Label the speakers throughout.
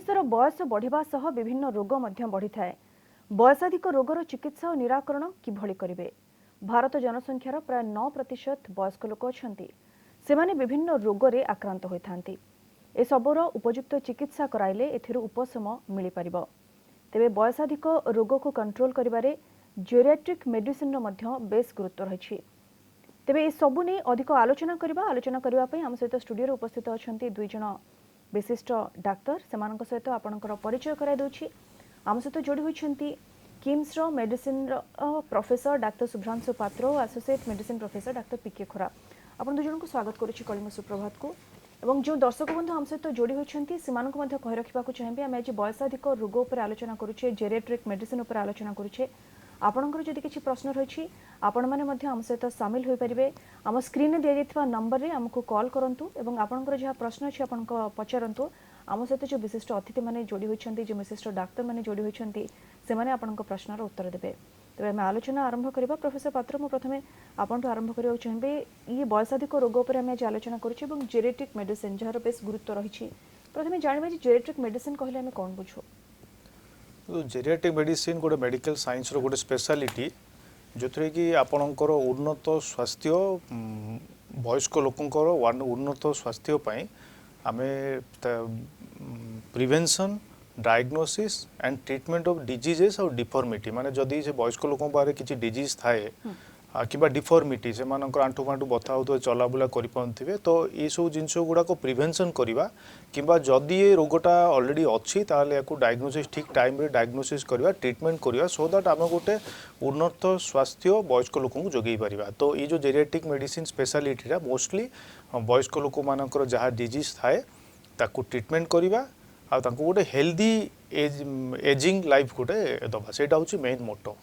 Speaker 1: मनुष्यर बयस बढ़िबा सह विभिन्न रोग मध्य बढ़ी थाए। बयसाधिक रोगर चिकित्सा और निराकरण किभଳି करिवे। भारत जनसंख्यार प्राय 9% वयस्क लोक अछंती। सेमाने विभिन्न रोगरे आक्रांत होइथांती। ए सबर उपयुक्त चिकित्सा कराइले एथिरु उपशम मिलि परिबो। तेबे बयसाधिक रोग को कंट्रोल करिबारे जेरियाट्रिक मेडिसिन मध्य बेस गुरुत्व रहिछि। तेबे ए सबु नै अधिक आलोचना करबा पई हम सहित स्टूडियो उपस्थित अछंती दुई जण विशिष्ट डाक्तर सेमानक सहित आपणकर परिचय कराई दउछि। आम सहित जोड़ी होइछंती किम्स रो मेडिसिन प्रोफेसर डाक्टर शुभ्रांशु पात्र और एसोसिएट मेडिसिन प्रोफेसर डाक्टर पीके खोरा। आपण दुई जण को स्वागत करूछि कलिंग सुप्रभात को। एवं जो दर्शक बंधु हम सहित जोड़ी होइछंती सेमानक मध्य कहि रखिबा को चाहेबे हम आज बयसाधिक रोग उपर आलोचना करूछे, जेरियाट्रिक मेडिसिन उपर आलोचना करूछे। आपणकर जदि किछि प्रश्न रहिछि आपण माने मध्य हम सहित शामिल होई परिबे। हम स्क्रीन दिया जेतबा नंबर रे हमको कॉल करंतु एवं आपणकर जे प्रश्न अछि आपणको पचारंतु। आम सहित जो विशिष्ट अतिथि माने जोड़ी होइछंती, जो विशिष्ट डाक्टर माने जोड़ी होइछंती से माने आपणको प्रश्नर उत्तर देबे। तबे हम आलोचना आरंभ करबा। प्रोफेसर पात्र मु प्रथमे आपनटो आरंभ करियो चाहेबे। ई बयसाधिक रोग उपर हम आज आलोचना करूछि एवं जेरियाट्रिक मेडिसिन जहार बेस गुरुत्व रहिछि। प्रथमे जानबे जे जेरियाट्रिक मेडिसिन कहले हम कोन बुझो।
Speaker 2: तो जेरियाट्रिक मेडिसिन गोटे मेडिकल साइंस रो गोटे स्पेशलिटी जो कि आपणकर उन्नत स्वास्थ्य वयस्क लोकंकर उन्नत स्वास्थ्य पई आमे prevention diagnosis and treatment of diseases और डिफॉर्मिटी माने जदि से वयस्क लोक बारे किछि डिजीज थाए किबा डिफॉर्मिटी से मानकर आंठू फांठू बथा होतो चला बुला करि पनथिबे तो ए सब जिंस गुडा को प्रिवेंशन करिवा किबा जदि ए रोगटा ऑलरेडी अछि ताले याकू डायग्नोसिस ठीक टाइम रे डायग्नोसिस करिवा ट्रीटमेंट करिवा सो दैट आमे गोटे उन्नत स्वास्थ्य वयस्क लोक को जोगई परिबा। तो ये जो जेरियाट्रिक मेडिसिन स्पेशलिटी रा मोस्टली वयस्क लोक मानकर जहा डिजीज थाए ताकू ट्रीटमेंट करिवा आ तांको गोटे हेल्दी एजिंग लाइफ गोटे दबा सेटा होची मेन मोटो।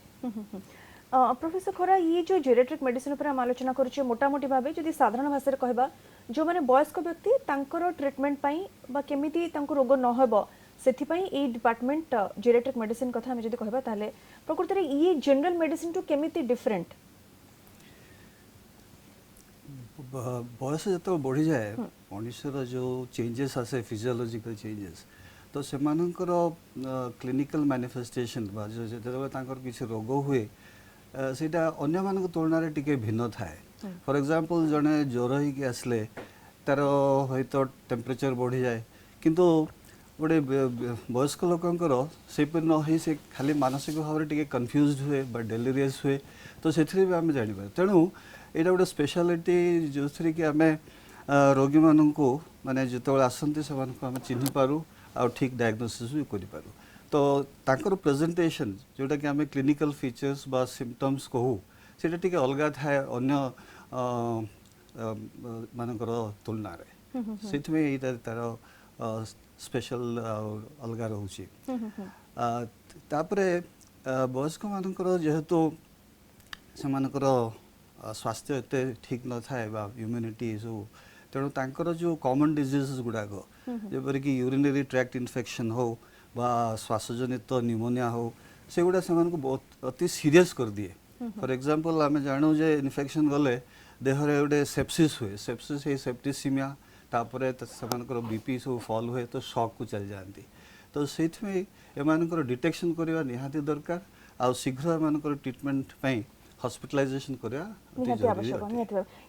Speaker 1: प्रोफेसर खोरा ये जो जेरियाट्रिक मेडिसिन पर हम आलोचना करूचे मोटामोटी भाबे जदि साधारण भाषा रे कहबा जो माने वयस्क व्यक्ति तांकर ट्रीटमेंट पई बा केमिति तांको रोग न होबो सेथि पई ए डिपार्टमेंट जेरियाट्रिक मेडिसिन कथा हम जदि कहबा ताले प्रकृति रे ये जनरल मेडिसिन टू केमिति डिफरेंट।
Speaker 3: बयस जत बढ़ी जाए मनुष्यर जो चेंजेस आसे फिजियोलॉजिकल चेंजेस तो सेमानकर क्लिनिकल मैनिफेस्टेशन बा जो जते तांकर किछ रोग हुए सेटा अन्य मान तुलन में टिके भिन्न थाए। फॉर एग्जांपल जने ज्वर ही आसले तार हयत टेम्परेचर बढ़ी जाए किंतु गोटे वयस्क लोकंकर सेपरि न होई से खाली मानसिक भाव टिके कंफ्यूज्ड हुए बा डेलिरियस हुए तो सेथि भी आम जानि पारे। तेणु एटा गोटे स्पेशलिटी जो थी कि आम रोगी मानू माने जिते आसती से आम चिन्ह पारू आ ठीक डायग्नोसिस भी करि पारू। तो तांकर प्रेजेंटेशन जोटा कि आम क्लिनिकल फीचर्स बा सिम्पटम्स कहू सेटा टिके अलगा थाए अन्य मानकर तुलन में से तार स्पेशल अलगा रोचे। तापरे वयस्क मानकर जेहेतु से मानकर स्वास्थ्य एते ठीक न थाए बा इम्यूनिटी सब तेणु तांकर जो कॉमन डिजीजेस गुड़ाक जेपरि कि यूरिनरी ट्रैक्ट इन्फेक्शन हो बा श्वासजनित निमोनिया हो से गुड़ा से बहुत अति सीरियस कर दिए। फॉर एग्जांपल आम जानू जे इन्फेक्शन गले देह रे गोटे सेप्सिस हुए सेप्सिस हे सेप्टिसीमिया तापरे से बीपी सब फॉल हुए तो शॉक को चल जाती। तो से एमानकर डिटेक्शन करवा निहाती दरकार आ शीघ्र एमानकर ट्रीटमेंट पई हॉस्पिटलाइजेशन करया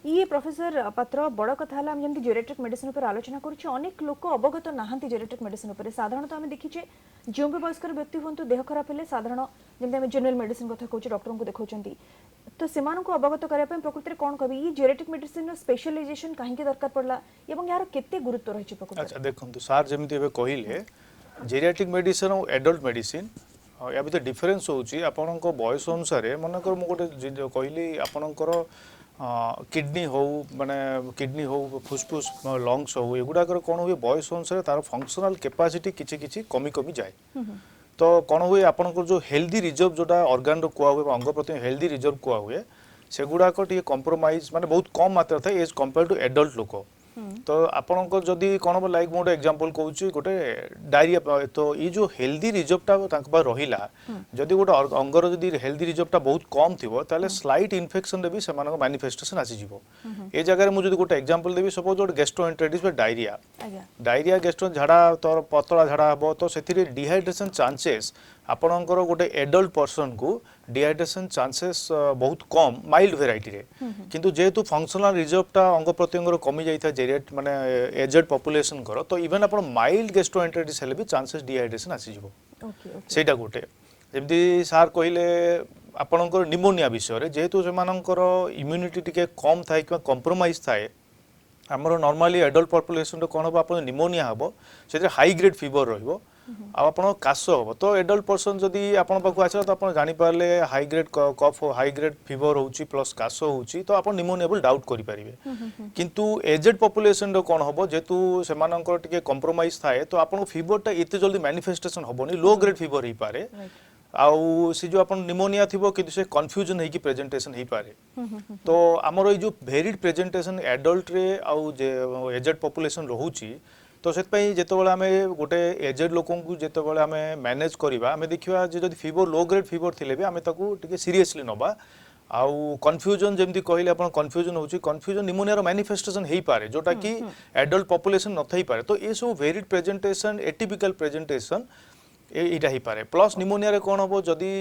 Speaker 1: ये प्रोफेसर पात्र बड़ कथा हला हम जंती जेरियाट्रिक मेडिसिन पर आलोचना करूछ अनेक लोक अवगत नाहंती जेरियाट्रिक मेडिसिन पर साधारणतः हम देखिचे जो भी वयस्कर व्यक्ति होंतु देह खराब हेले साधारण जंती हम जनरल मेडिसिन कथा कहूछ डॉक्टर को देखौचंती तो सेमान को अवगत करया पे प्रकृति रे कोन कहबी ये जेरियाट्रिक मेडिसिन स्पेशलाइजेशन काहे के दरकार पड़ला एवं यार केते गुरुत्व रहिछ प्रकृति। अच्छा
Speaker 2: देखंतु सर जेमिति एबे कहिले जेरियाट्रिक मेडिसिन और एडल्ट मेडिसिन या भीतर डिफरेन्स होची आपनक बयस अनुसार मनकर मु गोटे कहली आपनकर किडनी हो माने किडनी हो फुसफुस लंग्स हो एगुड़ाकर कौन हुए बयस अनुसार तार फंक्शनल कैपेसिटी किछि किछि कमी कमी जाए। तो कौन हुए आपनकर जो हेल्दी रिजर्व जोटा ऑर्गन रो कुआ हुए अंग प्रत्यंग हेल्दी रिजर्व कुआ हुए सेगुड़ाक टिके कॉम्प्रोमाइज माने बहुत कम मात्रा था एज कंपेयर टू एडल्ट लोक तो आपनको जदि कौन लाइक मोटे एग्जांपल कहूँ गोटे डायरिया तो ये जो हेल्दी रिजर्वटा रहा जदि गोटे अंगर जदि हेल्दी रिजर्वटा बहुत कम थी ताले स्लाइट इन्फेक्शन रे भी से मैनिफेस्टेशन आसीजिवो ए जगह मुझे गोटे एग्जांपल देवी सपोज गोटे गैस्ट्रोएंटेरिटिस डायरिया डायरिया गैस्ट्रो झाड़ा तो पतला झाड़ा हम तो से डिहाइड्रेशन चांसेस आपणकर गोटे एडल्ट पर्सन को डिहाइड्रेशन चांसेस बहुत कम माइल्ड वेराइटी रे किंतु जेहेतु फंक्शनल रिजर्वटा अंग प्रत्यंग कमी जाता जेरिएट माने एजेड पॉपुलेशन करो तो इवन आप माइल्ड गैस्ट्रोएंटेरिटिस हेले भी चांसेस डिहाइड्रेशन आसीजिवो सेटा गोटे जमती सार कहले आपणकर निमोनिया विषय जेहेतु से इम्यूनिटी टिके कम थाए कि कंप्रोमाइज थाए आमर नॉर्मली एडल्ट पॉपुलेशन कौन हम आप निमोनिया हम से हाई ग्रेड फीवर रहिबो आप काश हम तो एडल्ट पर्सन जदि आपण पाखु आसला तो आप जानीपारे हाई ग्रेड कफ हाई ग्रेड फीवर होची प्लस काश होची तो आप निमोनिया डाउट करेंगे किंतु एजेड पॉपुलेशन कौन हम जेहेतु से कंप्रोमाइज थाए तो आप फीवरटा एत जल्दी मैनिफेस्टेशन हेनी लो ग्रेड फीवर हो पारे आउ सी जो अपन निमोनिया थिबो कि से कन्फ्यूजन है कि प्रेजेंटेशन हो पारे तो आमर ये जो वेरिड प्रेजेंटेशन एडल्ट रे आउ एजेड पॉपुलेशन रोची तो से जितेबाला आम गोटे एजेड लोक जितेबाला आम मैनेज करवा आम देखा जो फीवर लो ग्रेड फीवर थे भी आम टे सीरीयसली नवा आउ कन्फ्यूजन जमी कहले आप कन्फ्यूजन होची कन्फ्यूजन निमोनिया मैनिफेस्टेशन हो पारे जोटा कि एडल्ट पॉपुलेशन न थई पारे तो ये सब वेरिड प्रेजेंटेशन एटिपिकल प्रेजेंटेशन यहाँ हो पारे प्लस निमोनिया रे कौन हम जदि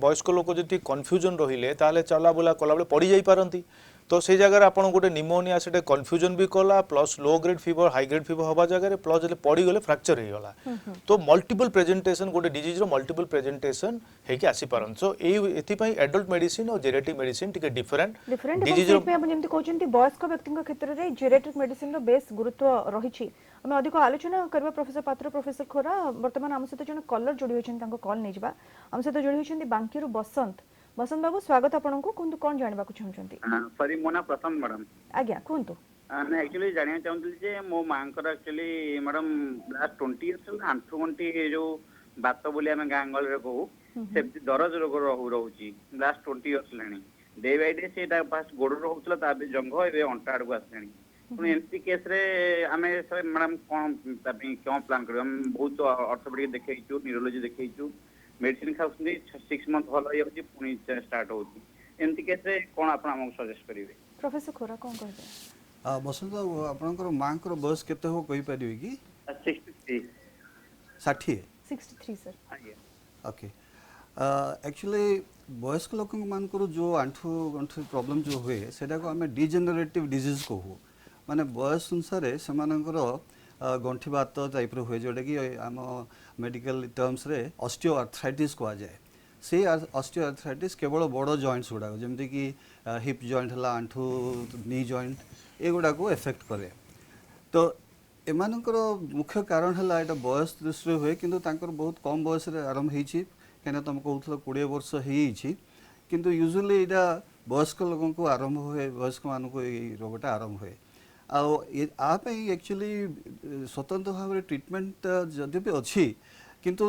Speaker 2: वयस्क लोक जी कन्फ्यूजन रहिले ताले चला बुला कला पड़ जाई पारंती तो से जगह आप गोटे निमोनिया से कन्फ्यूजन भी कला plus low grade fever high grade fever हवा जगह प्लस जो पड़गले फ्रैक्चर हो गला तो मल्टीपल प्रेजेंटेशन गोटे डिजीज रो मल्टीपल प्रेजेंटेशन होगी आसी पारन सो एथि एडल्ट मेडिसिन और जेरेटिक मेडिसिन टिके डिफरेंट
Speaker 1: डिजीज रो हम जेमति कहउचंती वयस्क व्यक्ति क्षेत्र रे जेरेटिक मेडिसिन रो बेस गुरुत्व रहिछि हम अधिक आलोचना करबा प्रोफेसर पात्र प्रोफेसर खोरा वर्तमान हम सहित जन कलर जोड़ी होछन तांको कॉल नै जबा हम सहित जोड़ी होछन बांकीरु बसंत बसंत बाबू स्वागत आपनको कोन कोन जानबा को चाहउचंती
Speaker 4: सॉरी मोना प्रथम मैडम
Speaker 1: आज्ञा कोनतो
Speaker 4: ना एक्चुअली जानिया चाहूँगी जे मो मांकर एक्चुअली मैडम लास्ट 20 इयर्स आंठु गंठी जो बात बोली आम गाँ गहली रे कहू से दरज रोग रोची लास्ट 20 इयर्स लानी डे बाय डे से फास्ट गोड़ रोला ताबे जंघ ए अंटा आड़ को आसलानी पुणी एमती केस रे आम मैडम कौन क्यों प्लान कर बहुत ऑर्थोपेडिक देखु न्यूरोलॉजी देखु मेडिसिन खाऊँ 6 मंथ भल हो पुणी स्टार्ट होती एमती केस रे कौन आप सजेस्ट करेंगे
Speaker 1: प्रोफेसर खोरा कोन कहबे
Speaker 3: बसंत आपनकर मांकर बयस केते हो कहि परिबे कि
Speaker 4: 63
Speaker 3: 60
Speaker 1: 63 सर
Speaker 3: ओके एक्चुअली वयस्क लोक मानकर जो आंठु गंठु प्रॉब्लम जो हुए सेटा को आमे डिजेनरेटिव डिजीज कहू माने बयस अनुसार सेमानकर गंठी बात टाइप रो हुए जोटा कि आम मेडिकल टर्म्स रे ऑस्टियोआर्थराइटिस कहा जाए से ऑस्टियोआर्थराइटिस केवल बड़ जॉइंट्स गुड़ा जमती कि हिप जॉइंट है आंठू नी जॉइंट एगुड़ा को एफेक्ट करे तो एमानकर मुख्य कारण है यहाँ बयस दृष्टि हुए किंतु तांकर बहुत कम बयस आरंभ होती कहीं तुम कहूल 20 वर्ष किंतु यूजुअली यहाँ वयस्क लोगों को आरंभ हुए वयस्क मान को रोगटा आरंभ हुए आप एक्चुअली स्वतंत्र भाव में ट्रीटमेंट जदि भी अच्छी किंतु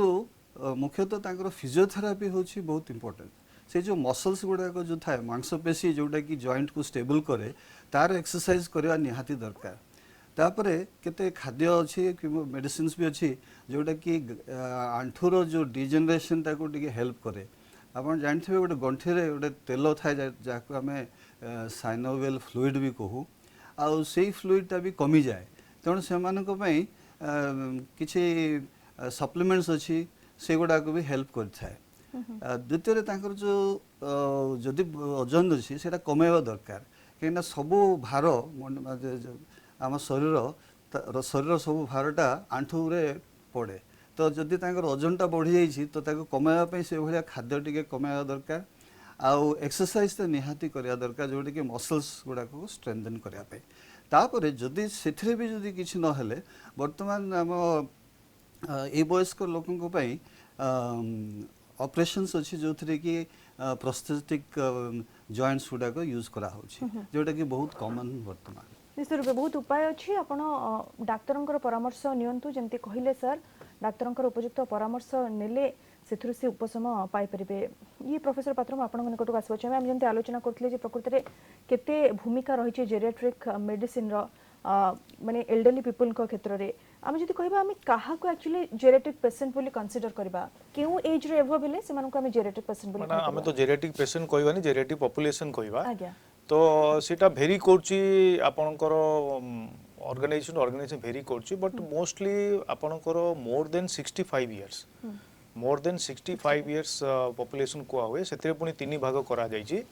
Speaker 3: मुख्यतः तांकर फिजियोथेरापी होची बहुत इंपोर्टेंट से जो मसल्स गुड़ाक जो थाए मांसपेशी जोटा कि जॉइंट को स्टेबल करे तार एक्सरसाइज करवा निहाती दरकार तापरे केते खाद्य अच्छी कि मेडिसिन भी अच्छी जोटा कि आंठूर जो डिजेनरेशन टाको टिके हेल्प करे आपन जानथिबे गोटे गंठी रे गोटे तेल थाए जाको आमे साइनोवियल फ्लूइड भी कहू आउ से फ्लूइडटा भी कमी जाए तेणु से किसी सप्लीमेंट्स अच्छी से गुड़ाक भी हेल्प करथाए द्वितीय जो जदि ओजन अच्छी से कमेवा दरकार कहीं सबू भार आम शरीर सब भारटा आंठू रे पड़े तो जदि ओजनटा बढ़ी जाइए तो कमेवाई से भाया खाद्य टी कमेवा दरकार आउ एक्सरसाइज तो निहाती करिया दरकार जोटा कि मसल्स गुड़ाक को स्ट्रेंथन करने तापर जदि से भी जदि किसी नहेले वर्तमान आम ए वयस्क लोकों ऑपरेशंस अच्छी जो थे कि प्रोस्थेटिक जॉइंट्स गुड़ाक यूज करा जोटा कि बहुत कॉमन वर्तमान
Speaker 1: निश्चित रूप बहुत उपाय अच्छी आपण डाक्तर परामर्श नियंतु जमती कहले सर डाक्तर उपयुक्त परामर्श नेले से उपशम पाइपर ये प्रोफेसर पात्र आप निकट को आसवा आम जमी आलोचना करते प्रकृति में केते भूमिका रही जेरियाट्रिक मेडिसिन माने एल्डरली पीपल को क्षेत्र रे आम जदि कहबा आम काहा को एक्चुअली जेरेटिक पेशेंट बोली कंसीडर करबा केउ एज रे एभव हेले सेमान को आम जेरेटिक पेशेंट बोली
Speaker 2: माने आमे तो जेरेटिक पेशेंट कहबानी जेरेटिक पॉपुलेशन कहबा
Speaker 1: आज्ञा
Speaker 2: तो सीटा भेरी करची आपनकर ऑर्गेनाइजेशन भेरी करची बट मोस्टली आपनकर more than 65 years more than 65 years population को हुए सेते पुनी तीन भाग करा जायछि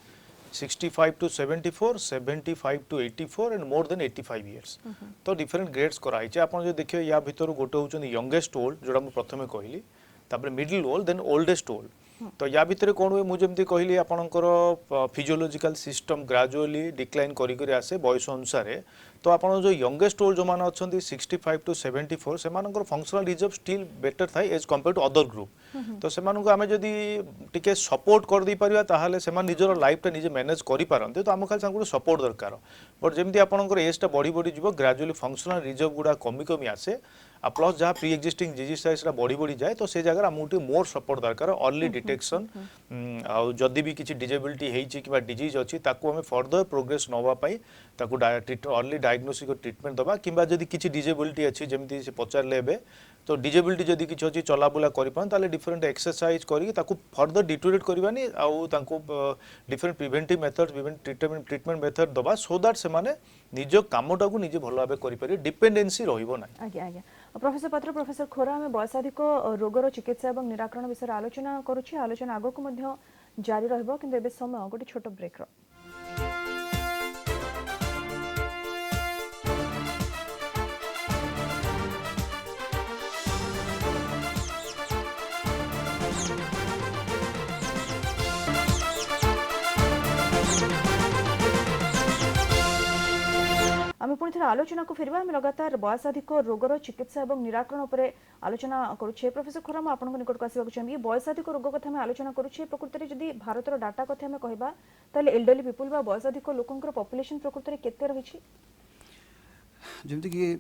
Speaker 2: 65 to 74 75 to 84 and more than 85 years तो डिफरेंट ग्रेड्स कराई आपण जो देखियो या भीतर गोटे होचन यंगेस्ट ओल्ड जोड़ा मैं प्रथमे कहली तापर middle old then oldest old तो या भितर कौन हुए मुझे जमी कहली आपणकर फिजियोलॉजिकल सिस्टम ग्रेजुअली डिक्लाइन करी करी आसे बयस अनुसार तो आप जो यंगेस्ट ओल्ड जो माने अच्छा 65 to 74 से फंक्शनल रिजर्व स्टिल बेटर थाए as compare to other group तो से आम जदि टिके सपोर्ट कर दे परिबा ताहाले से निजर लाइफ निजे मैनेज करि पारंते तो आम खाली गोटे सपोर्ट दरकार बट जमी आपंकर एजटा बढ़ी बढ़ी जीव ग्रेजुअली फंक्शनल रिजर्व गुड़ा कमी कमी आसे आ प्लस जहाँ प्री एक्जिस्टिंग डिजीज है बढ़ी बढ़ी जाए तो से जगह आमको मोर सपोर्ट दरकार अर्ली डिटेक्शन जदि भी किसी डिजेबिलिटी होती कि डिजीज अच्छी ताकू आम फर्दर प्रोग्रेस नापी अर्ली डायग्नोसिस ट्रीटमेंट दबा कि जदि किसी डिजेबिलिटी अच्छी जमी से पचारे एवं तो डिजेबिलिटी जदि किसी अच्छी चलाबुला करें डिफरेंट एक्सरसाइज करके फर्दर डिटोरेट करवानी आउ different preventive methods treatment method दबा सो दैट से निज कामटा को निजे भल भाव करें डिपेंडेंसी रहिबो ना।
Speaker 1: आज्ञा आज्ञा प्रोफेसर पात्र प्रोफेसर खोरा आम बयसाधिक रोगर चिकित्सा और निराकरण विषय आलोचना करुच्छे आलोचना आगक मध्य जारी रहिबो किंतु एबे समय गोटे छोट ब्रेक रो आम पुणी थे आलोचना को फेरबा आम लगातार बयसाधिक रोगर चिकित्सा और निराकरण उपरे आलोचना करुछे प्रोफेसर खोरा मैं आपन निकट को आसबाक चाहिए बयसाधिक रोग कथा आम आलोचना करुछे प्रकृति में जदि भारतर डाटा कथा आम कहबा ताले एल्डरली पीपल बा बयसाधिक लोकंकर पॉपुलेशन प्रकृति में केते रहिछि
Speaker 3: जमती कि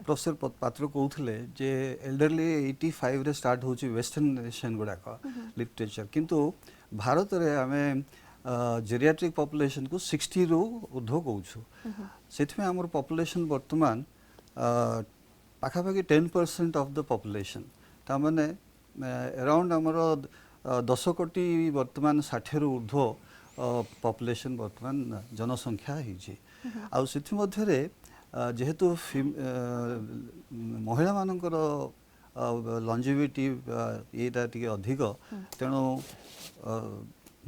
Speaker 3: प्रोफेसर पात्र कहते जे एल्डरली 85 रे स्टार्ट होची वेस्टर्न नेशन गुड़ाक लिटरेचर किंतु भारत रे आमे जेरियाट्रिक पॉपुलेशन को 60 रो ऊर्ध्व कहूँ से आमर पॉपुलेशन वर्तमान पाखापाखि 10% ऑफ द पॉपुलेशन तामाने अराउंड आमर 10 कोटी वर्तमान 60 रो ऊर्ध्व पॉपुलेशन वर्तमान जनसंख्या होइछि आउ सेथि मध्य रे जेहेतु महिला मानकर लॉन्जिविटी येटा टिके अधिक तेणु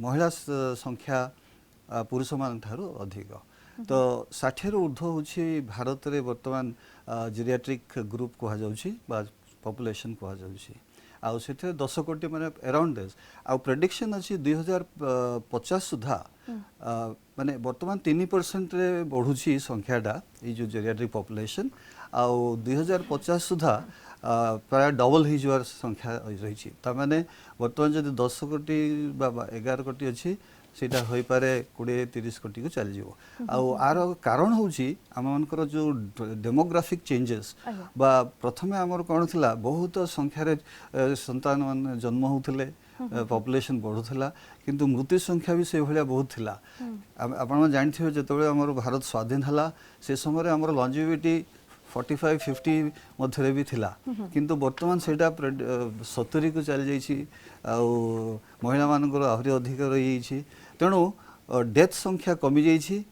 Speaker 3: महिला संख्या पुरुष मान ठारू अधिक तो 60 रो ऊर्ध्व होछि भारत रे वर्तमान जेरियाट्रिक ग्रुप कहा जाउछि बा पॉपुलेशन कहा जाउछि आउ सेथे 10 कोटी माने अराउंड दिस आउ प्रेडिक्शन अछि 2050 सुधा माने वर्तमान 3% रे बढ़ुछि संख्याटा ए जो जेरियाट्रिक पॉपुलेशन आउ 2050 सुधा प्राय डबल हो जावर संख्या रही ताने बर्तमान जब 10 कोटी 11 कोटी अच्छी सीटा हो पारे 20-30 कोटी को चल जाओ आर कारण होउछि आमनकर जो डेमोग्राफिक चेंजेस बा प्रथमे आमर कोन थिला बहुत संख्या रे संतान मान जन्म होउथिले पॉपुलेशन बढ़ुला किंतु मृत्यु संख्या भी से भलिया बहुत थिला आपण जानथिबे जेतबे हमर भारत स्वाधीन हला से समय हमर लॉन्जिविटी 45-50 मध्य भी थिला किंतु वर्तमान सेटा 70 को चली जाइछि आउ महिला मानकर आहरी अधिक रही जाइछि तेणु डेथ संख्या कमी जाइछि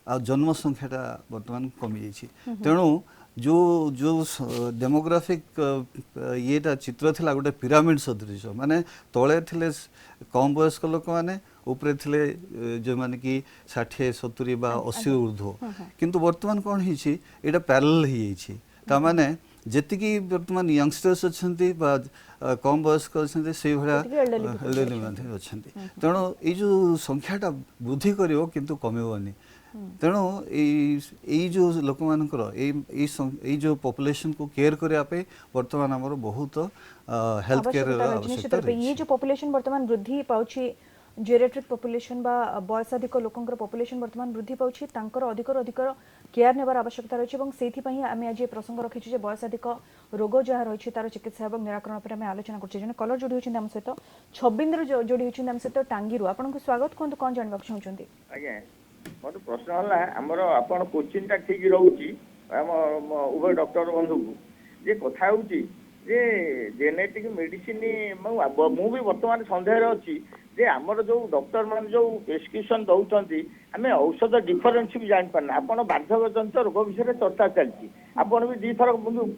Speaker 3: आ जन्म संख्याटा वर्तमान कमी जाइछि तेणु जो जो डेमोग्राफिक येटा चित्र थिला गोटे पिरामिड सदृश माने तळे थिले कम वयस्क लोक माने ऊपर थिले जो माने कि 60-70 बा 80 ऊर्ध्व किंतु वर्तमान कोन हिछि एटा पैरेलल ही हिछि ता माने जेतिकी वर्तमान यंगस्टर्स अछंती बा कम वयस्क अछंती से भला एल्डरली माने अछंती तेणु ए जो संख्याटा वृद्धि करिवो किंतु कमेवनी तेणु ये जो लोक मानकर ये जो पॉपुलेशन को केयर करने पे वर्तमान हमर बहुत हेल्थ केयर आवश्यकता
Speaker 1: ये जो पॉपुलेशन वर्तमान वृद्धि पाउछि जेरियाट्रिक पॉपुलेशन बा बयसाधिक लोकंकर पॉपुलेशन वर्तमान वृद्धि पाउछि तांकर अधिक अधिक केयर नेबार आवश्यकता रहिछि एवं सेथि पई आमे आज प्रसंग रखिछु जे बयसाधिक रोग जहा रहिछि तार चिकित्सा एवं निराकरण पर आमे आलोचना करछि जने कलर जोडी होछि हम सहित 26 जोडी होछि हम सहित टांगीरु आपन को स्वागत कोन जानिबा चाहउछन्ती
Speaker 5: आज्ञा मोर प्रश्न हला हमर आपन कोचिन टा ठीक रहउची ଆମ ଉଭୟ ଡକ୍ଟର ବନ୍ଧୁକୁ ଯେ କଥା ହେଉଛି ଯେ ଜେନେଟିକ୍ ମେଡିସିନ ମୁଁ ବି ବର୍ତ୍ତମାନ ସନ୍ଦେହରେ ଅଛି ଯେ ଆମର ଯୋଉ ଡକ୍ଟର ମାନେ ଯୋଉ ପ୍ରେସକ୍ରିପସନ ଦଉଛନ୍ତି ଆମେ ଔଷଧ ଡିଫରେନ୍ସ ବି ଜାଣିପାରୁନା। ଆପଣ ବାର୍ଦ୍ଧକ୍ୟଜନିତ ରୋଗ ବିଷୟରେ ଚର୍ଚ୍ଚା ଚାଲିଛି, ଆପଣ ବି ଦିଥର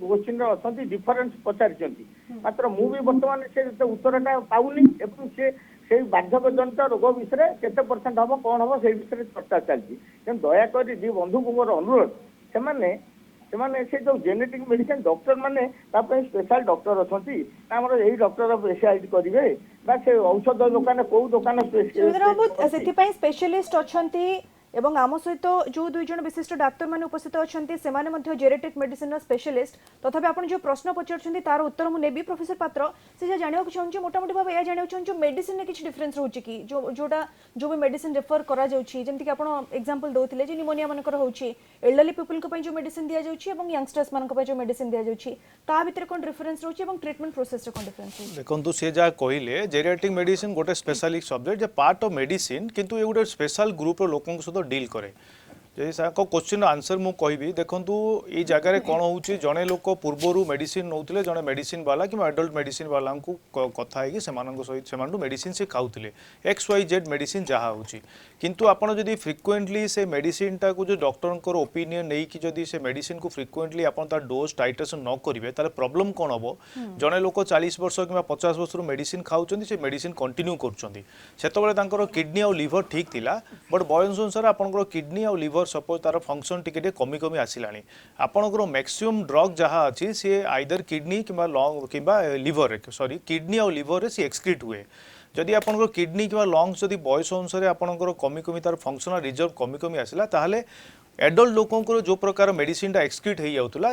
Speaker 5: କୋଶ୍ଚିନ୍ରେ ଅଛନ୍ତି, ଡିଫରେନ୍ସ ପଚାରିଛନ୍ତି, ମାତ୍ର ମୁଁ ବି ବର୍ତ୍ତମାନ ସେ ଉତ୍ତରଟା ପାଉନି ଏବଂ ସେଇ ବାର୍ଦ୍ଧକ୍ୟଜନିତ ରୋଗ ବିଷୟରେ କେତେ ପରସେଣ୍ଟ ହବ କଣ ହବ ସେଇ ବିଷୟରେ ଚର୍ଚ୍ଚା ଚାଲିଛି। ତେଣୁ ଦୟାକରି ଦି ବନ୍ଧୁଙ୍କୁ ମୋର ଅନୁରୋଧ, ସେମାନେ ସେ ଯୋଉ ଜେନେଟିକ୍ ମେଡିସିନ ଡକ୍ଟର ମାନେ ତା ପାଇଁ ସ୍ପେଶାଲ ଡକ୍ଟର ଅଛନ୍ତି ନା ଆମର ଏଇ ଡକ୍ଟର ସ୍ପେଶାଲିଟି କରିବେ ବା ସେ ଔଷଧ ଦୋକାନ କୋଉ ଦୋକାନ
Speaker 1: ସେଥିପାଇଁ ସ୍ପେଶାଲିଷ୍ଟ ଅଛନ୍ତି ଏବଂ ଆମ ସହିତ जो दुई जन विशिष्ट डाक्तर माने उपस्थित अछंती सेमाने मध्ये जेनेटिक मेडिसिन स्पेशलिस्ट तथापि आपण जो प्रश्न पचारछंती तार उत्तर मु नेबी प्रोफेसर पात्र से जे जानियो चाहूँ मोटा मोटी भाव या जानियो चाहूँ मेडिसिन ने किछ डिफरेंस रहउची कि जोटा जो भी मेडिसिन रेफर करा जाउची जेमति कि आपण एग्जांपल दोथिले जे निमोनिया मानकर होउची एल्डरली पीपल को पई जो मेडिसिन दिया जाउची एवं यंगस्टर्स मान को पई जो मेडिसिन दिया जाउची ता भीतर कोन डिफरेंस रहउची एवं ट्रीटमेंट प्रोसेस रे कोन डिफरेंस रहउची
Speaker 2: देखंतु से जा कहिले जेनेटिक मेडिसिन गोटे specialist subject J part of medicine किंतु ए गोटे स्पेशल ग्रुप रो लोकन सहित डील करे। जदि सर क्वेश्चन आंसर मु कहबी देखंतु ये जगह कौन होउची जने लोक पूर्वरु मेडिसिन नौथिले जने मेडिसिन वाला कि एडल्ट मेडिसिन वाला को कथा है कि सेमानक सहित सेमानु मेडिसिन से खाउथिले XYZ मेडिसिन जहा होउची किंतु आपण जदि फ्रिक्वेंटली से मेडिसिन टा को जो डॉक्टर को ओपिनियन नहीं कि जदि से मेडिसिन को फ्रिक्वेंटली आपण ता डोज टाइट्रेशन न करिवे ताले प्रॉब्लम कोन हबो। जने लोक 40 वर्ष कि 50 वर्ष रो मेडिसिन खाउचंदी से मेडिसिन कंटिन्यू करचंदी सेतबेले तांकर किडनी और लिवर ठीक थिला बट बयस अनुसार आपनकर किडनी और लिवर सपोज तार फंक्शन टिके कमी कमी आसिलानी आपनकर मैक्सिमम ड्रग जहाँ अच्छी सी आइदर किडनी कि लंग कि लिवर सॉरी किडनी और लिवर सी एक्सक्रीट हुए जदि आपनकर किडनी कि लंग्स जदि बयस अनुसार आपनकर कमी कमी तार फंक्शनल रिजर्व कमी कमी आसिला ताहले एडल्ट लोकंकर जो प्रकार मेडिसिन एक्सक्रीट हो जाउतला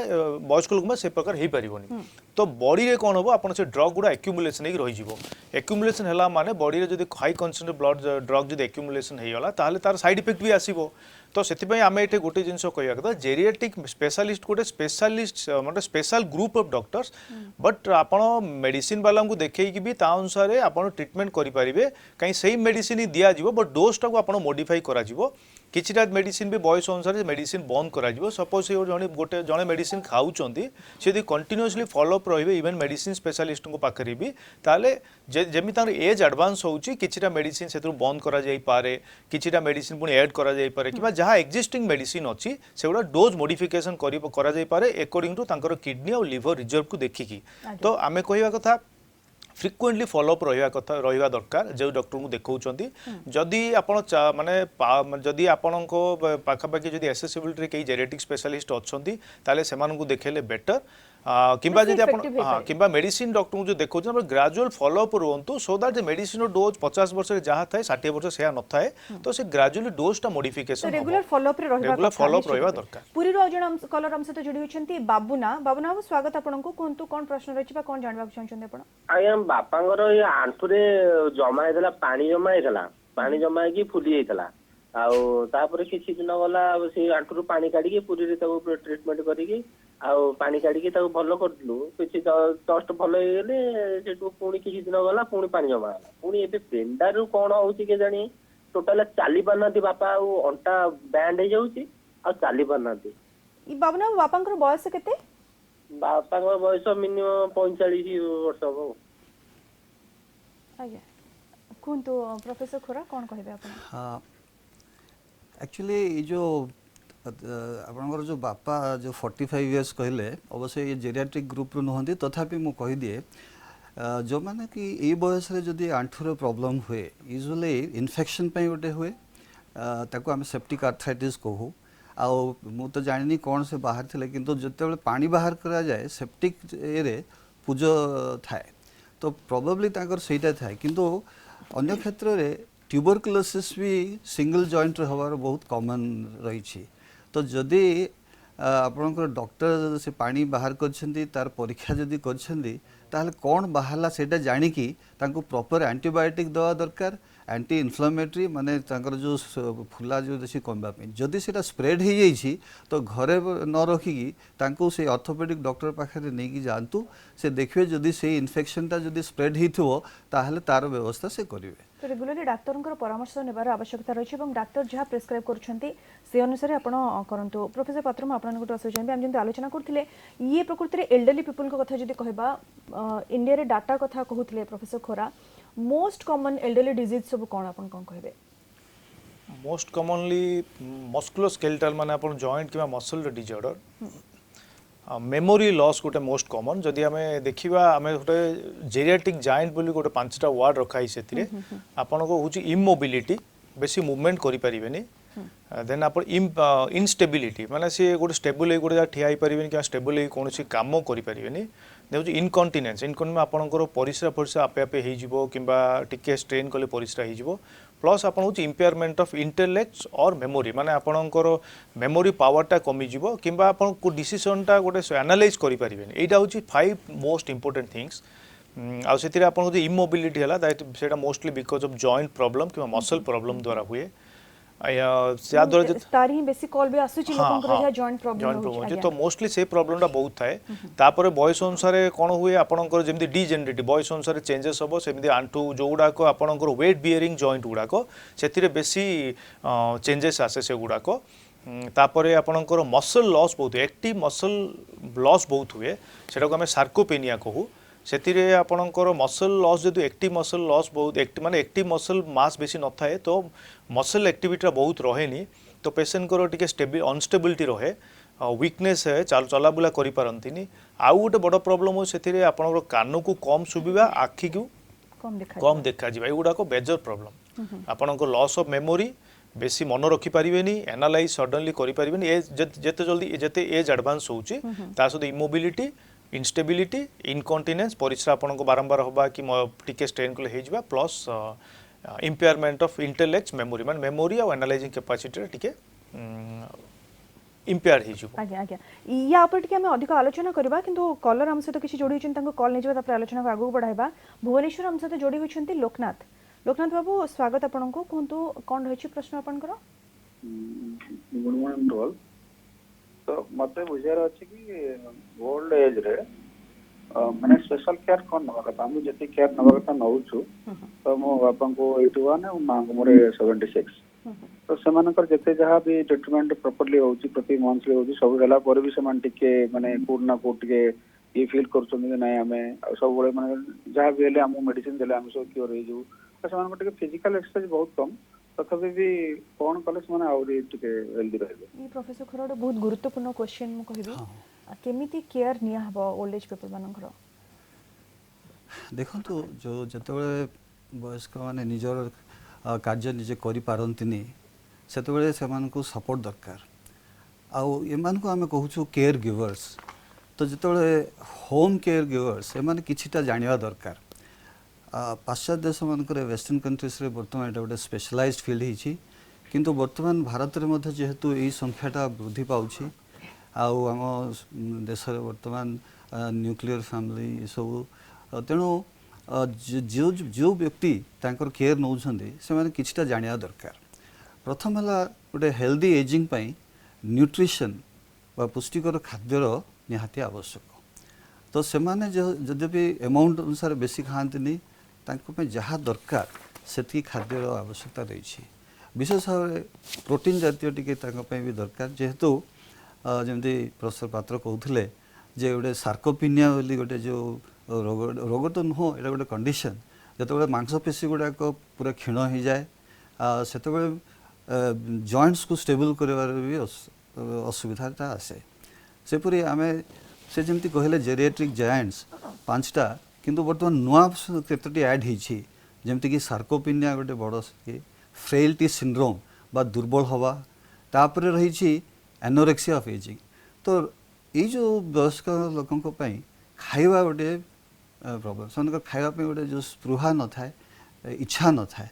Speaker 2: वयस्क लोक से प्रकार हो पारिबोनी तो बॉडी रे कोन होबो आपण से ड्रग गुडा एक्युमुलेशन हो रही जीवो एक्युमुलेशन हैला माने बॉडी रे जदि हाई कंसेंट्रेट ब्लड ड्रग जदि एक्युमुलेशन हो गला ताहले तार साइड इफेक्ट भी आसीबो। तो से आम ये गोटे जिन कहवा कथा जेरिएटिक स्पेशलिस्ट गोटे स्पेशलिस्ट मतलब special group of doctors but आपण मेडिसिन वाला को देखी भी ता अनुसार आप ट्रीटमेंट करेंगे कहीं सही मेडिसिन दिया जीवो बट डोज टाक आप मॉडिफाई करा जीवो किछिटा मेडिसिन भी बयस अनुसार मेडिसिन बंद करा सपोज से गोटे जड़े मेडिसिन खाऊँच से कंटिन्यूअसली फॉलोअप रही इवन मेडिसिन स्पेशलिस्ट को पाखे भी ताले जमी एज एडवांस होची किछिटा मेडिसिन से बंद करा जाई पारे किछिटा मेडिसिन पुणी ऐड करा जाई पारे कि जहाँ एक्जिस्टिंग मेडिसिन अच्छी से गुड़ा डोज मॉडिफिकेशन करा जाई पारे अकॉर्डिंग टू तांकर किडनी और लिवर रिजर्व को देखिकी। तो आमे कहवा कथा फ्रिक्वेंटली फॉलोअप रहा दरकार जो डॉक्टर को देखौचंदी जदि आपण माने जदि आपण को पाखापाखि जदि एसेसिबिलिटी कई जेनेटिक स्पेशलिस्ट अच्छी ताले सेमान को देखेले बेटर किंबा जदि आपण हां किंबा मेडिसिन डॉक्टर को जो देखौछ ग्रेजुअल फॉलोअप रहंतु so that the medicine dose 50 वर्ष रे जहाँ थाए 60 वर्ष से न थाए तो से ग्रेजुअली डोज टा मॉडिफिकेशन
Speaker 1: रेगुलर फॉलोअप रे
Speaker 2: रहबा दरकार।
Speaker 1: पूरी रो जण कलर हम से जोडी होछंती बाबूना स्वागत आपन को कोंतु कोन प्रश्न रछि बा कोन जानबा चाहछन्ते आपण
Speaker 6: आया बापांगर ये आंठुरे जमा हेतला पानी जमा की फुली हेतला आउ तापर किछि दिन गला से आंठुरु पानी काढी के पूरी रे ताको ट्रीटमेंट करी के आउ पानी काढी के ताको भलो करदलु किछि जस्ट भलो हे गेले सेटु पुणी किछि दिन गला पुणी पानी जमा होला पुणी एबे पेंडारु कोन होउची के जानी टोटल चाली पारनाती बापा आउ अंटा बैंड हे जाउची आ चाली पारनाती
Speaker 1: ई बाबूना बापांकर बयस केते
Speaker 6: बापांकर बयस मिनिमम 45 वर्ष हो
Speaker 1: आज्ञा कोंतु प्रोफेसर खोरा कोन कहबे आपण
Speaker 3: हाँ एक्चुअली जो आपनकर जो बापा जो 45 इयर्स कहले अवश्य ये जेरियाट्रिक ग्रुप रू नुहंती तथापि मु कहि दिए जो माने कि ए बयस रे जदी आंठुर प्रॉब्लम हुए यूजुअली इन्फेक्शन पई गोटे हुए ताको हम सेप्टिक आर्थराइटिस कहू आ मु तो जानिनी कौन से बाहर थिले किंतु जते पानी बाहर करा जाए सेप्टिक रे पूजो थाए तो प्रोबेबली ताकर सेटा थाए किंतु अन्य क्षेत्र रे ट्यूबरकुलोसिस भी सिंगल जॉइंट हवार बहुत कॉमन रही तो जदि आपनकर डॉक्टर से पानी बाहर करछंती तार परीक्षा जदि करछंती ताहले कौन बाहरला सेटा जानी कि तांको प्रॉपर एंटीबायोटिक दवा दरकार एंटी इन्फ्लेमेटरी माने तांकर जो फुला जो देसी कमबा पे जदि सेटा स्प्रेड हो जाइछि तो घरे न रखिकी तांको से ऑर्थोपेडिक डॉक्टर पाखे नहीं कि जानतु से देखिए जदि से इन्फेक्शनटा जदि स्प्रेड हिथो ताहले तार व्यवस्था से करिवे।
Speaker 1: तो रेगुलरली डाक्टर परामर्श नेबार आवश्यकता रही डाक्टर जहाँ प्रेस्क्राइब करछंती से अनुसार आपण करंतु प्रोफेसर पात्र म आपन गोटे असो चाहिबे हम जंती आलोचना करथिले ये प्रकृति रे एल्डरली पीपल को कथा जदी कहबा इंडिया रे डाटा कथा कहउथिले प्रोफेसर खोरा मोस्ट कॉमन एल्डरली डिजीज सब कोन आपण कोन कहबे
Speaker 2: मोस्ट कॉमनली मस्कुलोस्केलेटल माने आपण जॉइंट किबा मसल डिसऑर्डर मेमोरी लॉस गोटे मोस्ट कॉमन जदि आम देखा आम गोटे जेरियाटिक जाइंट बोली गोटे 5टा वर्ड रखाई से आपन को हूँ इमोबिलिटी बेसी मूवमेंट करें देन आप इनस्टेबिलिटी माने सी गोटे स्टेबल गोटे ठिया पारे क्या स्टेबल कौन कम करें देखो इनकंटिनेंस इनकंटिनेंस आपंकर परिस्रा फरिस्रा आपे आपे हो कि स्ट्रेन कले परिस्रा हो प्लस आप हूँ इम्पेयरमेंट ऑफ इंटेलेक्ट और मेमोरी माने आपणकर मेमोरी पावरटा कमिज कि आपको डिसीजनटा गोटे एनालाइज करें यहाँ हूँ 5 मोस्ट इंपोर्टेंट थिंग्स आउ आप इमोबिलिटी है दैट से mostly because of joint problem कि मसल प्रॉब्लम द्वारा हुए
Speaker 1: तार ही बेसी कॉल भी आसुची लोकंकर या जॉइंट प्रॉब्लम
Speaker 2: होची तो मोस्टली से प्रॉब्लमटा बहुत थाए तापर बयस अनुसार कोन हुए आपनकर जेमि डिजेनरेटिव बयस अनुसार चेंजेस हबो सेमि आंटू जो गुडाको आपनकर वेट बियरिंग जॉइंट गुडाको सेतिरे बेसी चेंजेस आसे से गुडाको तापर आपनकर मसल लॉस बहुत एक्टिव मसल लॉस बहुत हुए सेटा को हमें सार्कोपेनिया कहू से आपणकर मसल लॉस जो एक्टिव मसल लॉस बहुत माने एक्टिव मसल मास बेसी न थाए तो मसल एक्टिविटी बहुत रहे तो पेसेंट को टे अनस्टेबिलिटी रहे वीकनेस है चलाबुला करें आउ गोटे बड़ प्रोब्लेम हो से आपंकर कान को कम शुभा आखि को कम देखा युवाक मेजर प्रोब्लेम आपंकर लॉस ऑफ मेमोरी बेसी मन रखिपारे एनालाइज सडनली करें जिते जल्दी जिते एज एडवांस होची सहित इमोबिलिटी इनस्टेबिलिटी इनकंटिनेंस परिस्रा आपन को बारंबार होबा कि टिके स्ट्रेन को ले जाबा plus impairment of intellect memory मान मेमोरी और एनालाइजिंग कैपेसिटी टिके इम्पेयर हे जबो
Speaker 1: आज्ञा आज्ञा या ऊपर टिके हम अधिक आलोचना करबा किंतु कॉलर हम सहित किछि जोडी छन तांको कॉल नै जबा तापर आलोचना को आगु बढ़ाइबा भुवनेश्वर हम सहित जोडी होछंती लोकनाथ लोकनाथ बाबू स्वागत आपन को कोंतु कोन रहछि प्रश्न आपन करो
Speaker 7: गुड मॉर्निंग टू ऑल तो मते बुझार अछि कि ओल्ड एज रे माने स्पेशल केयर कोन नबा कथा हम जति केयर नबा कथा नउछु तो मो बापा को 81 और मां को मोरे 76 तो सेमानकर जते जहा भी ट्रीटमेंट प्रॉपर्ली होउची प्रति मंथली होउची सब गला पर भी सेमान टिके माने कोड ना कोड टिके ये फील करछन नै हमें सब बळे माने जहा भी ले हम मेडिसिन देले हम सब क्योर हे जो तो सेमान टिके फिजिकल एक्सरसाइज बहुत कम तथापि भी कौन कले से आउरी टिके हेल्दी रहबे।
Speaker 1: ई प्रोफेसर खरोड बहुत गुरुत्वपूर्ण क्वेश्चन मु कहबी केमिति केयर निया हबो ओल्ड एज पीपल मानकर
Speaker 3: देखंतु जो जतबे वयस्क माने निजर कार्य निजे करि पारंतिनी सेतबे सेमान को सपोर्ट दरकार आउ एमान को हमें कहूछु केयर गिवर्स तो जतबे होम केयर गिवर्स एमान किछिटा जानिया दरकार पाश्चात्य देश मानक वेस्टर्न कंट्रीज रे वर्तमान एटा गोटे स्पेशलाइज्ड फील्ड हिची किंतु वर्तमान भारत रे मध्य जेहेतु एई संख्याटा वृद्धि पाउछि आउ आम देश रे वर्तमान न्यूक्लियर फैमिली सब तेणु जो जो व्यक्ति तांकर केयर नौछंदी से माने किछटा जानिया दरकार प्रथम हला गोटे हेल्दी एजिंग पई न्यूट्रिशन बा पुष्टिकर खाद्यर निहाती आवश्यक तो से माने जदि भी अमाउंट अनुसार बेसी खाआंतिनी तांको पे जहा दरकार सेती खाद्यर आवश्यकता रही विशेष भाव प्रोटीन जातीय टिके तांको पे भी दरकार जेहेतु जमती प्रोफेसर पात्र कहउथिले जे गोटे सार्कोपिनिया बोली गोटे जो रोग तो नुह एटा गोटे कंडीशन जतबे मांसपेशी गुडा पूरा क्षीण हो जाए सेतबे जॉइंट्स को स्टेबल करबार भी असुविधाटा आसे सेपरी आमे से जमती कहले जेरियाट्रिक जायंट्स 5टा किंतु वर्तमान नुआ केतटी ऐड हिछि जमती कि सार्कोपिनिया गोटे बड़ फ्रेलिटी सिंड्रोम बा दुर्बल हवा तापर रही एनोरेक्सिया ऑफ एजिंग तो ये जो वयस्क लोकंक पई खाइबा गोटे प्रॉब्लम से खाइबा पे गोटे जो स्पृहा न थाए इच्छा न थाए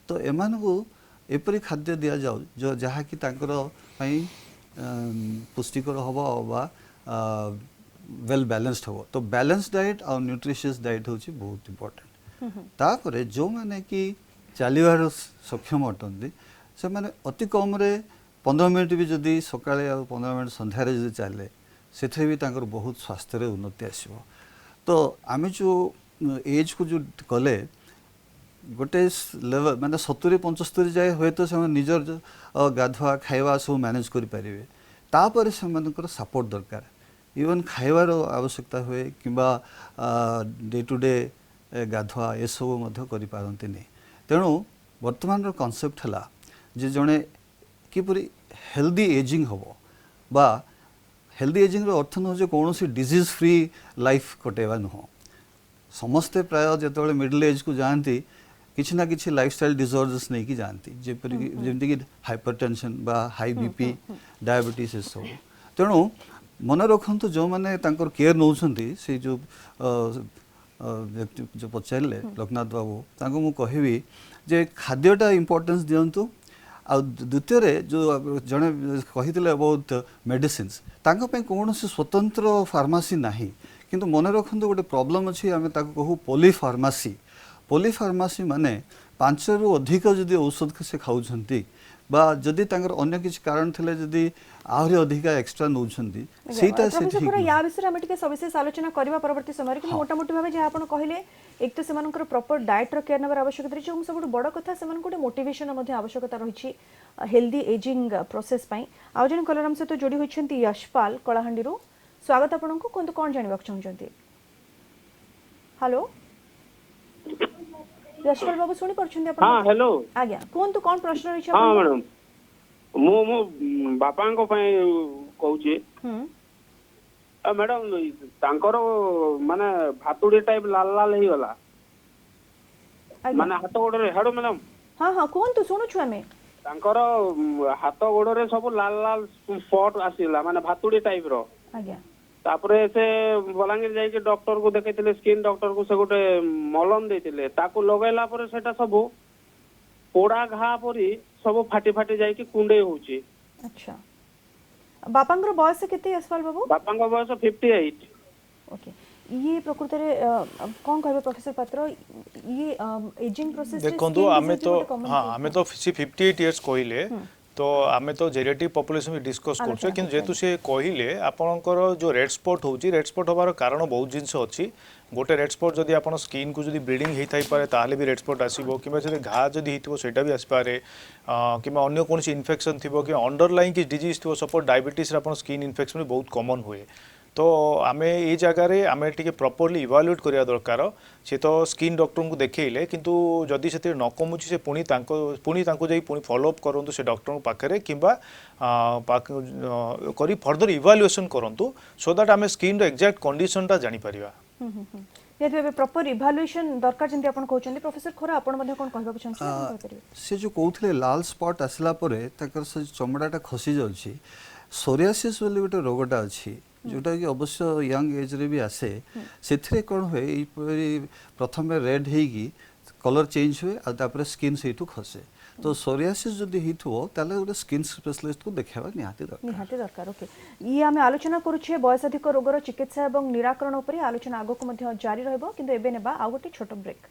Speaker 3: तो एमान को एपरी खाद्य दिया जाऊ जो जहा कि तांकर पई पुष्टिकर हवा बा वेल बैलेंस्ड हो तो बैलेंस डाइट और न्यूट्रिशियस डाइट होची बहुत इंपोर्टेंट तापरे जो माने कि चलीबार सक्षम अटंदी से माने अति कम रे 15 मिनट भी जदि सकाळे और 15 मिनट संध्या रे जदि चले सेथे भी तांकर बहुत स्वास्थ्य रे उन्नति आसीबो तो आमे जो एज को जो कले गोटे लेवल माने 70-75 जाए हुए तो से निजर गाधुआ खाइबा सब मैनेज करें तापर से सपोर्ट दरकार इवन खाइबार आवश्यकता हुए कि डे टू डे गाधुआ ये सब करपारती तेणु वर्तमान कॉन्सेप्ट है जे जड़े किपरि हेल्दी एजिंग हम बा हेल्दी एजिंग अर्थ नुह कौन डिजीज फ्री लाइफ कटेवा नुह समस्ते प्राय जो मिडिल एज को जाती किसी ना किसी लाइफस्टाइल डिसऑर्डर्स नहीं कि जाती जमीक हाइपरटेंशन बा हाई बीपी डायबिटीज ये सब तेणु मन रखु जो मैंने केयर नौ से जो व्यक्ति जो पचारे लोकनाथ बाबू तांको मु कहबी जे खाद्यटा इम्पोर्टेंस दिंतु आ द्वितीय जो जड़े कही अबाउट मेडिसिन्स कौन स्वतंत्र फार्मासी नाही किंतु मन रखु गोटे प्रॉब्लम अच्छी आम कहू पॉलीफार्मासी माने 5 रु अधिक जदि औषध से खाऊँ बा जदि अन्य किसी कारण थे जदि आहरी अधिक एक्स्ट्रा नौछंती सेटा से ठीक
Speaker 1: या विषय हम टिके सविशेष आलोचना करबा परवर्ती समय कि मोटा मोटी भाबे जे आपण कहले एक तो सेमानकर प्रॉपर डाइट रो केयर नबर आवश्यकता रही छै सब बड़ कथा सेमान को मोटिवेशन मध्ये आवश्यकता रही छै हेल्दी एजिंग प्रोसेस पई आ जन कलरम से तो जोडी होछंती यशपाल कलाहंडी रो स्वागत आपण को कोन कोन जानिबा चाहछंती हेलो यशपाल बाबू सुनी परछंती आपण
Speaker 8: हां हेलो
Speaker 1: आज्ञा कोन तो कोन प्रश्न रही छै
Speaker 8: हां मैडम मो बापा को कहूचे मैडम तांकर माने भातुड़ी टाइप लाल लाल ही वाला माने हाथ गोड़े हेडो मैडम
Speaker 1: हां हां कोन तो सुनु छु हमें
Speaker 8: तांकर हाथ गोड़े सब लाल लाल स्पॉट आसीला माने भातुड़ी टाइप रो
Speaker 1: आज्ञा
Speaker 8: तापरे से बलांगीर जाई के डॉक्टर को देखैतिले स्किन डॉक्टर को से गोटे मलम देतिले ताको लगाइला पर सेटा सब पोड़ा घा परी सब फाटी फाटी जाई के कुंडे होची
Speaker 1: अच्छा बापांगर बयस केते यशपाल बाबू
Speaker 8: बापांग बयस 58
Speaker 1: ओके ये प्रकृति रे कोन कहबे प्रोफेसर पात्र ये एजिंग प्रोसेस
Speaker 2: देखंतु आमे तो हां आमे तो 58 इयर्स कहिले तो आमे तो जेनेटिक पॉपुलेशन भी डिस्कस करछे किंतु जेतु से कहिले आपनकर जो रेड स्पॉट होची रेड स्पॉट होबार कारण बहुत जिंस अछि गोटे रेड स्पॉट जदि आपन स्किन को जदि ब्लीडिंग हेई थाई पारे ताले भी रेड स्पॉट आसीबो किबा जदि घा जदि हितबो सेटा भी आसी पारे किबा अन्य कोनसी इन्फेक्शन थिबो कि अंडरलाइंग कि डिजीज थिबो सपोज डायबिटीज रे आपन स्किन इन्फेक्शन बहुत कॉमन हुए तो आमे ए जगह रे आमे टिके प्रॉपर्ली इवैल्यूएट करिया दरकार से तो स्किन डॉक्टर को देखैले किंतु जदि सेते न कमुची से पुनी तांको जाई पुनी फॉलो अप करंतु से डॉक्टर को पाखरे किबा करी फर्दर इवैल्यूएशन करंतु सो दैट आमे स्किन रो एग्जैक्ट कंडीशन ता जानि परिबा
Speaker 1: ये प्रॉपर इवैल्यूएशन दरकार जंती आपण कहउछन्ती प्रोफेसर खोरा आपण मध्ये कोन कहबा छन्ती
Speaker 3: से जो कहउथले लाल स्पॉट आसला परे तकर से चमड़ाटा खसी जाउछि सोरियासिस वाली गोटे रोगटा अछि जोटा कि अवश्य यंग एज रे भी आसे सेथरे कोन होय प्रथम रेड हेगी कलर चेंज हुए आ तापर स्किन सेठू खसे तो सोरियासिस जदि हिथो ताले गोटे स्किन स्पेशलिस्ट को देखाबा निहाती दरकार
Speaker 1: ओके ये आमे आलोचना करूछे बयसाधिक रोगर चिकित्सा एवं निराकरण उपरे आलोचना आगो को मध्ये जारी रहबो किंतु एबे नेबा आ गोटे छोटो ब्रेक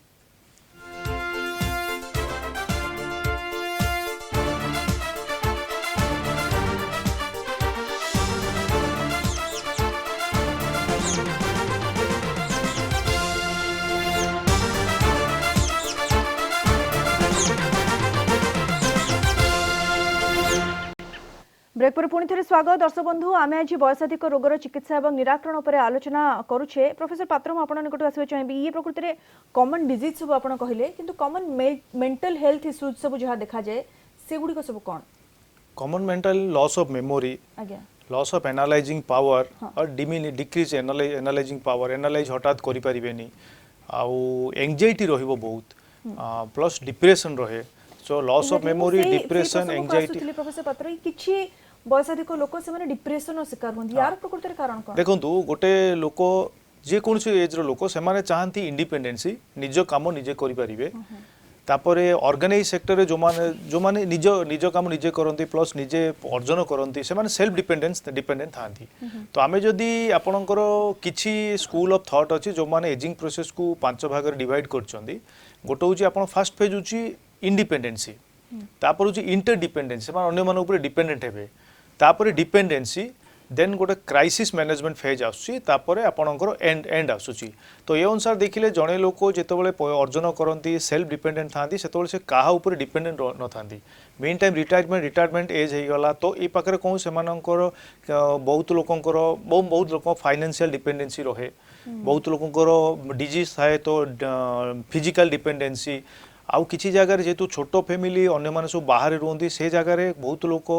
Speaker 1: ब्रेक पर पुणी थे स्वागत दर्शक बंधु आम आज बयसाधिक रोगर चिकित्सा और निराकरण उपर आलोचना करुचे प्रोफेसर पात्र मु आपन निकट आसबे चाहिबी ये प्रकृति रे कॉमन डिजीज सब आपन कहले किंतु कॉमन मेंटल हेल्थ इश्यूज सब जहा देखा जाए से गुडी को सब कोन
Speaker 2: common mental loss of memory
Speaker 1: आज्ञा
Speaker 2: लॉस ऑफ एनालाइजिंग पावर और डिक्रीज एनालाइजिंग पावर एनालाइज हठात करि परिबेनी आउ एंजाइटी रहिबो बहुत प्लस डिप्रेशन रहे so loss of memory depression anxiety
Speaker 1: professor पात्र किछि बयसाधिक लोक से माने डिप्रेशन शिकार होंदी यार प्रकृति कारण कोन
Speaker 2: देखंतु गोटे लोक जे कोनसी एज रो लोक से माने चाहंती इंडिपेंडेंसी निज काम निजे करि परिबे तापरे ऑर्गेनाइज सेक्टर जो माने निज काम निजे करंती प्लस निजे अर्जन करंती से माने सेल्फ डिपेंडेंट थांती तो आमे जदी आपनकर किछि स्कूल ऑफ थॉट अछि जो माने एजिंग प्रोसेस को 5 भाग रे डिवाइड करचंदी गोटे होची आपन फर्स्ट फेज होची इंडिपेंडेंसी तापर होची इंटरडिपेंडेंसी माने अन्य मान ऊपर डिपेंडेंट हेबे तापर डिपेंडेंसी देन गोटे क्राइसिस मैनेजमेंट फेज आसुची तापर आपणकर एंड आसुची तो ये अनुसार देखिले जड़े लोक जितेबाला अर्जन करती सेल्फ डिपेंडेंट था से क्या ऊपर डिपेंडेंट न था मेन टाइम रिटायरमेंट एज हो गला तो ये पाखे कौन से बहुत लोकंर बहुत लोक फाइनेंशियल डिपेंडेंसी रहे बहुत लोकंर डिजीज थाए तो फिजिकल डिपेंडेंसी आउ किसी जगह जेतु छोट फैमिली अन्य माने सब बाहर रुहंती से जगह बहुत लोक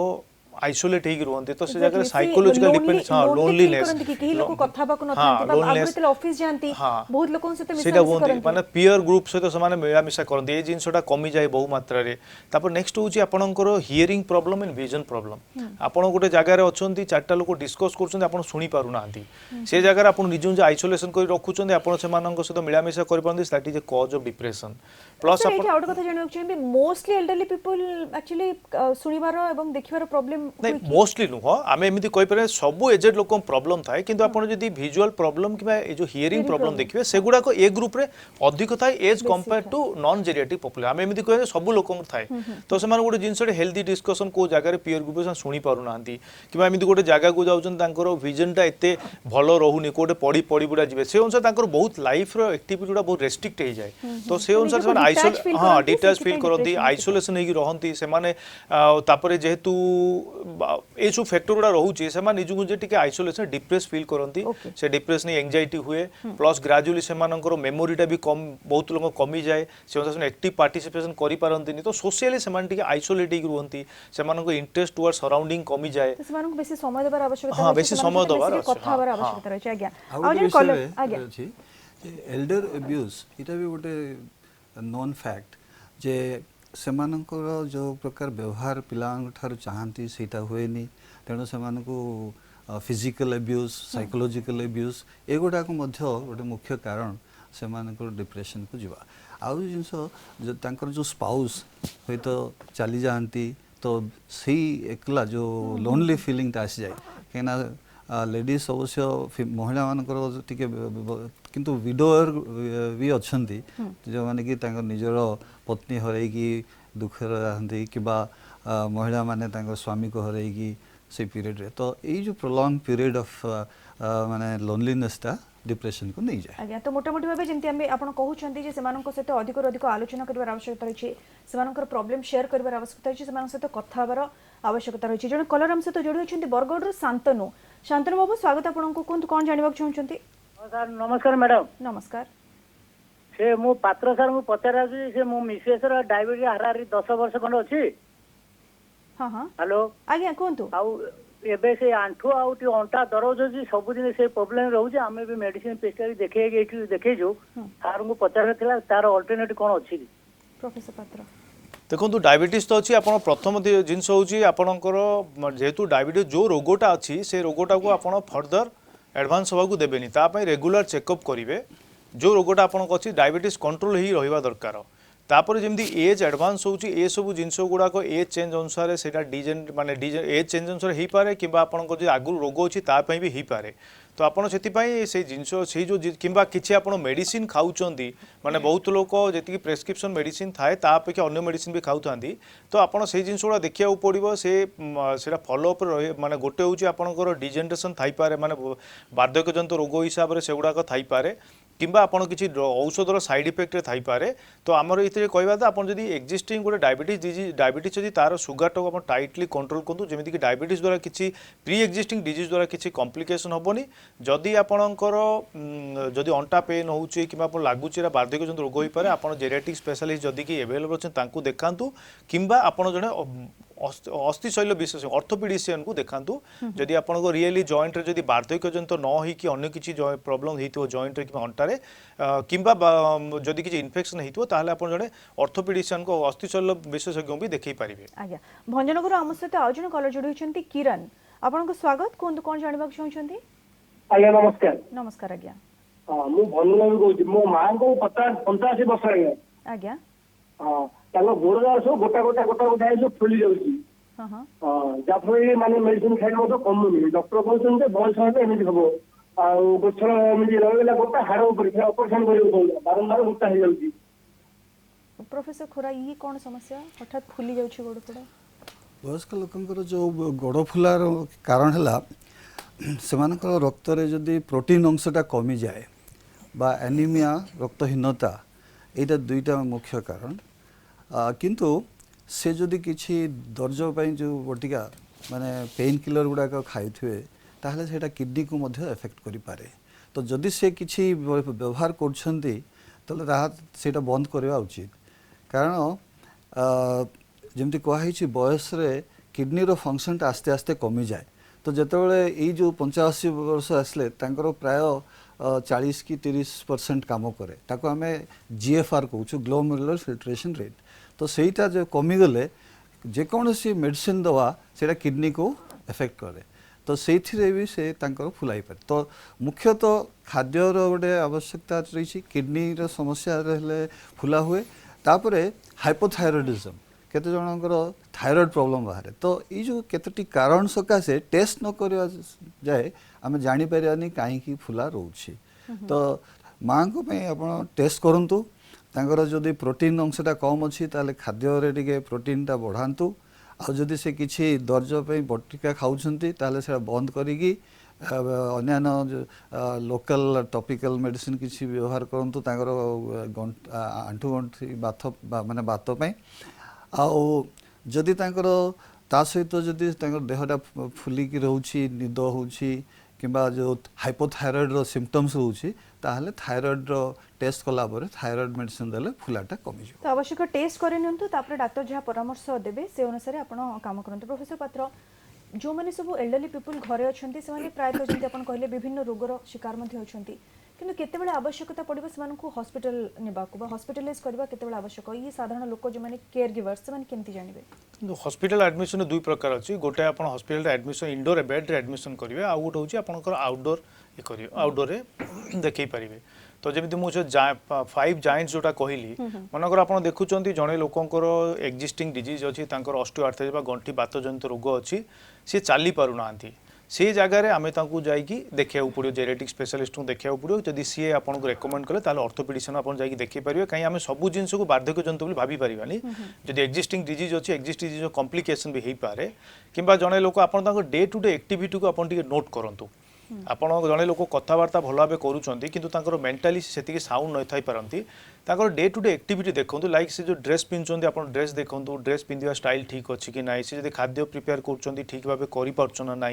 Speaker 2: आइसोलेट होगी रुहंती तो से जगह साइकोलॉजिकल डिपेंडेंस हां लोनलीनेस
Speaker 1: कि लोक कथा बाको न थांती बा आगु तेल ऑफिस जानती बहुत लोकन सहित
Speaker 2: सेटा
Speaker 1: मिसा
Speaker 2: होती माने पीयर ग्रुप सहित से माने मिलामिशा करती ए जिनसटा कमी जाए बहु मात्रा रे तापर नेक्स्ट होची आपनकर hearing problem and vision problem आपण गोटे जगह रे अछंती चारटा लोक डिस्कस करछंती आपण सुनी पारु नांती से जगह रे आपण निजु जे आइसोलेशन करी रखुछंती आपण से मानक सहित मिलामिशा करि पारंती that is a cause of depression plus
Speaker 1: आपण आउट कथा जानियो छै मोस्टली एल्डरली पीपल एक्चुअली सुनिबार एवं देखिबार प्रॉब्लम
Speaker 2: नहीं मोस्टली नुह आम एमती कहीपर सब एजेड लोक प्रॉब्लम थाए कि आपड़ी विजुअल प्रॉब्लम कि जो हियरिंग प्रॉब्लम देखिए सेगुड़ाक ए ग्रुप रे अधिक थाए as compare to non geriatric population आम एमती कहे सब लोक थाए तो से गोटे जिनस हेल्दी डिस्कसन को जगह पीयर ग्रुप शुणी पार ना कि एमती गोटे जगह को जाऊँ विजनटा एत भल रोनी कौटे पढ़ी पढ़ी बुढ़ा जी से अनुसार बहुत लाइफ एक्टिविटी गुड़ा बहुत रेस्ट्रिक्ट हो जाए तो से अनुसार हाँ डिटाच फिल करती आइसोलेशन होती से जेहेतु ये सब फैक्टर गुड़ा रोचे से निजक जे आइसोलेशन डिप्रेस फील करती से डिप्रेस नहीं एंजाइटी हुए प्लस ग्रेजुअली से मेमोरीटा भी कम बहुत लोग कमी जाए से अनुसार एक्टिव पार्टिसिपेशन करि पारंती तो सोशली से आइसोलेट रुहंती से इंटरेस्ट टुवर्ड सराउंडिंग कमी जाए
Speaker 1: बेसी समय देबार आवश्यकता
Speaker 2: हाँ बेसी समय देबार
Speaker 1: कथा हबार आवश्यकता रहै छै आज्ञा
Speaker 3: आ जे कॉलर आज्ञा एल्डर अब्यूज इटा भी गोटे नॉन फैक्ट जे सेमानकर जो प्रकार व्यवहार पिलांग ठार चाहती सेटा हुएनी तेणु से फिजिकल अब्यूज साइकोलॉजिकल अब्यूज एगुड़ा को गोटे मुख्य कारण से डिप्रेशन को जीवा आउ जिनस जो स्पाउस हई तो चली जाती तो सही एकला जो लोनली फीलिंग आसी जाए कहीं लेडीज अवश्य महिला मानकर टिके किंतु विडोअर भी अच्छी जो माने कि निजर पत्नी हरैकी दुख रहती कि महिला माने स्वामी को हरैकी से पीरियड रे तो ये जो प्रोलॉन्ग पीरियड ऑफ माने लोनलीनेसटा डिप्रेशन को नहीं जाए
Speaker 1: आज्ञा तो मोटा मोटी भाबे जेंति हम आपण कहउछंती जे सेमानक सहित अधिक अधिक आलोचना करबार आवश्यकता रही सेमानकर प्रॉब्लम शेयर करबार आवश्यकता रही सेमानक सहित कथा हबार आवश्यकता रही जण कलर हम सहित जोड़ी होछंती बरगढ़ शांतनु बाबू स्वागत आपन को कोन कोन जानिबाक चाहउछंती
Speaker 9: सर नमस्कार मैडम
Speaker 1: नमस्कार
Speaker 9: से मो पात्र सर मु पचारा से मो मिसेस र डायबिटीज हारारी 10 वर्ष खंड अछि
Speaker 1: हां हां
Speaker 9: हेलो
Speaker 1: आज्ञा कोंतु
Speaker 9: आउ एबे से आंठू आउ टी अंटा दरज अछि सब दिन से प्रॉब्लम रहउ जे हमें भी मेडिसिन पेस्टरी देखे जो सार को पचारा थिला तार अल्टरनेटिव कोन अछि
Speaker 1: प्रोफेसर पात्र
Speaker 2: देखो डायबिटीज तो अच्छी आप प्रथम जिनस हूँ आपणकर जेहेतु डायबिटीज जो रोगटा अच्छी से रोगटा को आप फर्दर एडवांस होगा देवेनि तापाई रेगुलर चेकअप करेंगे जो रोगटा आपको अच्छी डायबिटीज कंट्रोल ही रहा दरकार तापर जमी एज एडवांस हो सब जिनस गुड़ाक एज चेंज अनुसार से डिजेन माने एज चेंज अनुसार हो पारे कि आपंकर जो आगु रोग अच्छी तापाई भी हो पारे तो आपड़ से जिनस से जो कि किसी आप मेडिसिन खाऊँच माने बहुत लोग जी प्रेस्क्रिप्शन मेडिसिन थाए अपेक्षा अन्य मेडिसिन भी खाऊ तो आपड़ से जिन गुड़ा देखा पड़ो से फॉलोअप रहे माने गोटे हूँ आपंकर डिजेनरेशन थाईपे माने बार्धक्यजनित रोग हिसाब से गुड़ाक थाईपे किंबा आपण किसी औषधर साइड इफेक्ट थाईपे तो आमर ये कहवा तो आप एक्जिस्टिंग गोटे डायबिटीज अच्छी तार सुगार टाक आप टाइटली कंट्रोल करूँ जमीक डायबिटीज द्वारा किसी प्री एक्जिस्टिंग डिजीज द्वारा किसी कॉम्प्लिकेशन हेनी जदि आपणकर जदि अंटा पेन हो कि लगुच बार्धक्यजनित रोग हो पाए आप जेरियाट्रिक स्पेशलिस्ट जदि कि एवेलेबल अच्छे देखातु किंबा आपण जड़े अस्थिशैल विशेष ऑर्थोपेडिशियन को देखातु जदि आपको रियली जॉइंट रे जदि बार्धक्यजनित न हो कि अन्य किसी प्रॉब्लम हो जॉइंट रे कि अंटारे किंबा जदि किसी इन्फेक्शन हो ताहले आपण जड़े ऑर्थोपेडिशियन को अस्थिशैल विशेषज्ञ भी देखै पारिबे
Speaker 1: आज्ञा भंजनगर आम सहित आउ जन कलर जोड़ी होछंती किरण आपनको स्वागत कोन कोन जानिबाक चाहउछंती
Speaker 10: आज्ञा नमस्कार
Speaker 1: नमस्कार आज्ञा
Speaker 10: मु भंजनगर कहूँ मो माँ को 85 वर्ष आज्ञा
Speaker 1: आज्ञा
Speaker 10: हाँ गोड़ सब गोटा गोटा गोटा गोटा सब फुली जाऊँगी जहाँफल माने मेडिसिन खाइले तो कमुनी डॉक्टर कहते बयस हेल्ले एमती हम गोछल रहीगला गोटा हाड़ ऑपरेशन कर बारंबार मोटा हो जाऊँगी
Speaker 1: प्रोफेसर खोरा ये कौन समस्या हठात फुली जाउछि गोड़ पड़ा
Speaker 3: वयस्क लोकंकर जो गोड़ फुलार कारण है ସେମାନଙ୍କର ରକ୍ତରେ ଯଦି ପ୍ରୋଟିନ୍ ଅଂଶଟା କମି ଯାଏ বা एनीमिया रक्तहीनता एटा दुईटा मुख्य कारण किंतु से जदि किछि दर्ज पई जो बटिका माने पेन किलर गुडाक खाइथुए ताहले सेटा किडनी को मध्य इफेक्ट करि पारे तो जदि से किछि व्यवहार करछंती तले राहत सेटा बंद करबा उचित कारण जेमति कहि छि बयस रे किडनी रो फंक्शन ता आस्ते आस्ते कमी जाए तो जेतेबेले ई जो 85 वर्ष आसले तांकर प्राय 40 की 30% काम करे ताको आमे जीएफआर कहूँ ग्लोमेरुलर फिल्ट्रेशन रेट तो सेटा जो कमी गले जे कौनसी मेडिसिन दवा सेटा किडनी को इफेक्ट करे तो से भी से तांकर फुलाई पारे तो मुख्यतः खाद्यर गोटे आवश्यकता रही किडनी रो समस्या रहले फुला हुए तापरे हाइपोथायरॉइडिज्म केते जनकर थायराइड प्रॉब्लम बाहर तो ये जो केतटी कारण सकाशे टेस्ट न करवा जाए आम जानी पारानी कहीं फुला रोचे तो माँ को आप टेस्ट करूँ तांकर जदि प्रोटीन अंशटा कम अच्छी ताले खाद्य रे टिके प्रोटीनटा बढ़ातु आ जदि से किछि दर्ज पे बटिका खाउछंती ताले से बंद करिकी अन्य लोकल टॉपिकल मेडिसिन किछि व्यवहार करंतु तांकर आंठु गंठी बाथ माने बात पे आउ जदि तांकर ता सहित जदि तांकर देहटा फुलिकी रहउछि निद होउछि किंबा जो हाइपोथायरॉइड रो सिम्पटम्स होउछि ताहले थायराइड रो टेस्ट कला परे थायराइड मेडिसिन देले फुलाटा कमी जो
Speaker 1: तो आवश्यक टेस्ट करे नियंतु तापर डॉक्टर जहा परामर्श देबे से अनुसार आपण काम करंतु प्रोफेसर पात्र जो माने सब एल्डरली पीपल घरे अछंती से माने प्रायतः जंती आपण कहले विभिन्न रोगर शिकार मध्ये अछंती किंतु केतेबेले आवश्यकता पड़िबो सेमान को हॉस्पिटल नेबाको बा हॉस्पिटलाइज करबा केतेबेले आवश्यक ये साधारण लोक जो माने केयर गिवर्स से माने केमती जानिबे
Speaker 2: हॉस्पिटल एडमिशन दुई प्रकार अछि गोटे आपण हॉस्पिटल एडमिशन इंडोर बेड रे एडमिशन करिवे आ गोटे होची आपनकर आउटडोर ए करिवे आउटडोर रे देखै परिवे तो जमी मुझे 5 जाइंट्स जोटा कहली मनकर आप देखुं जड़े लोकंर एक्जिस्टिंग डिजीज अच्छी ऑस्टियोआर्थराइटिस बा गंठी बातजनित रोग अच्छी सी चली पारुना से जगार आम जाकि देखा पड़ो जेनेटिक स्पेशलिस्ट को देखा पड़ो जदि सी आपको रेकमेंड कले ऑर्थोपेडिशियन आप जाकि देखी पारे कहीं आम सब जिन को बार्धक्य जंतु बोली भाभी पारानी जदि एक्जिस्टिंग डिजीज अच्छी एक्जिस्टिंग डिजीज कॉम्प्लिकेशन भी हो पारे कि जड़े लोक आप डे टू डे एक्टिविटी को आप नोट करूँ आपण जड़े लोक कथबार्ता भल भाव करूँ मेंटाली से साउंड न थी पारती डे टू डे एक्टिविटी देखो लाइक से जो ड्रेस पिंधुंट आप ड्रेस देखो ड्रेस पिंधा स्टाइल ठीक अच्छी कि ना सी खाद्य प्रिपेयर कर ठीक भाव कर ना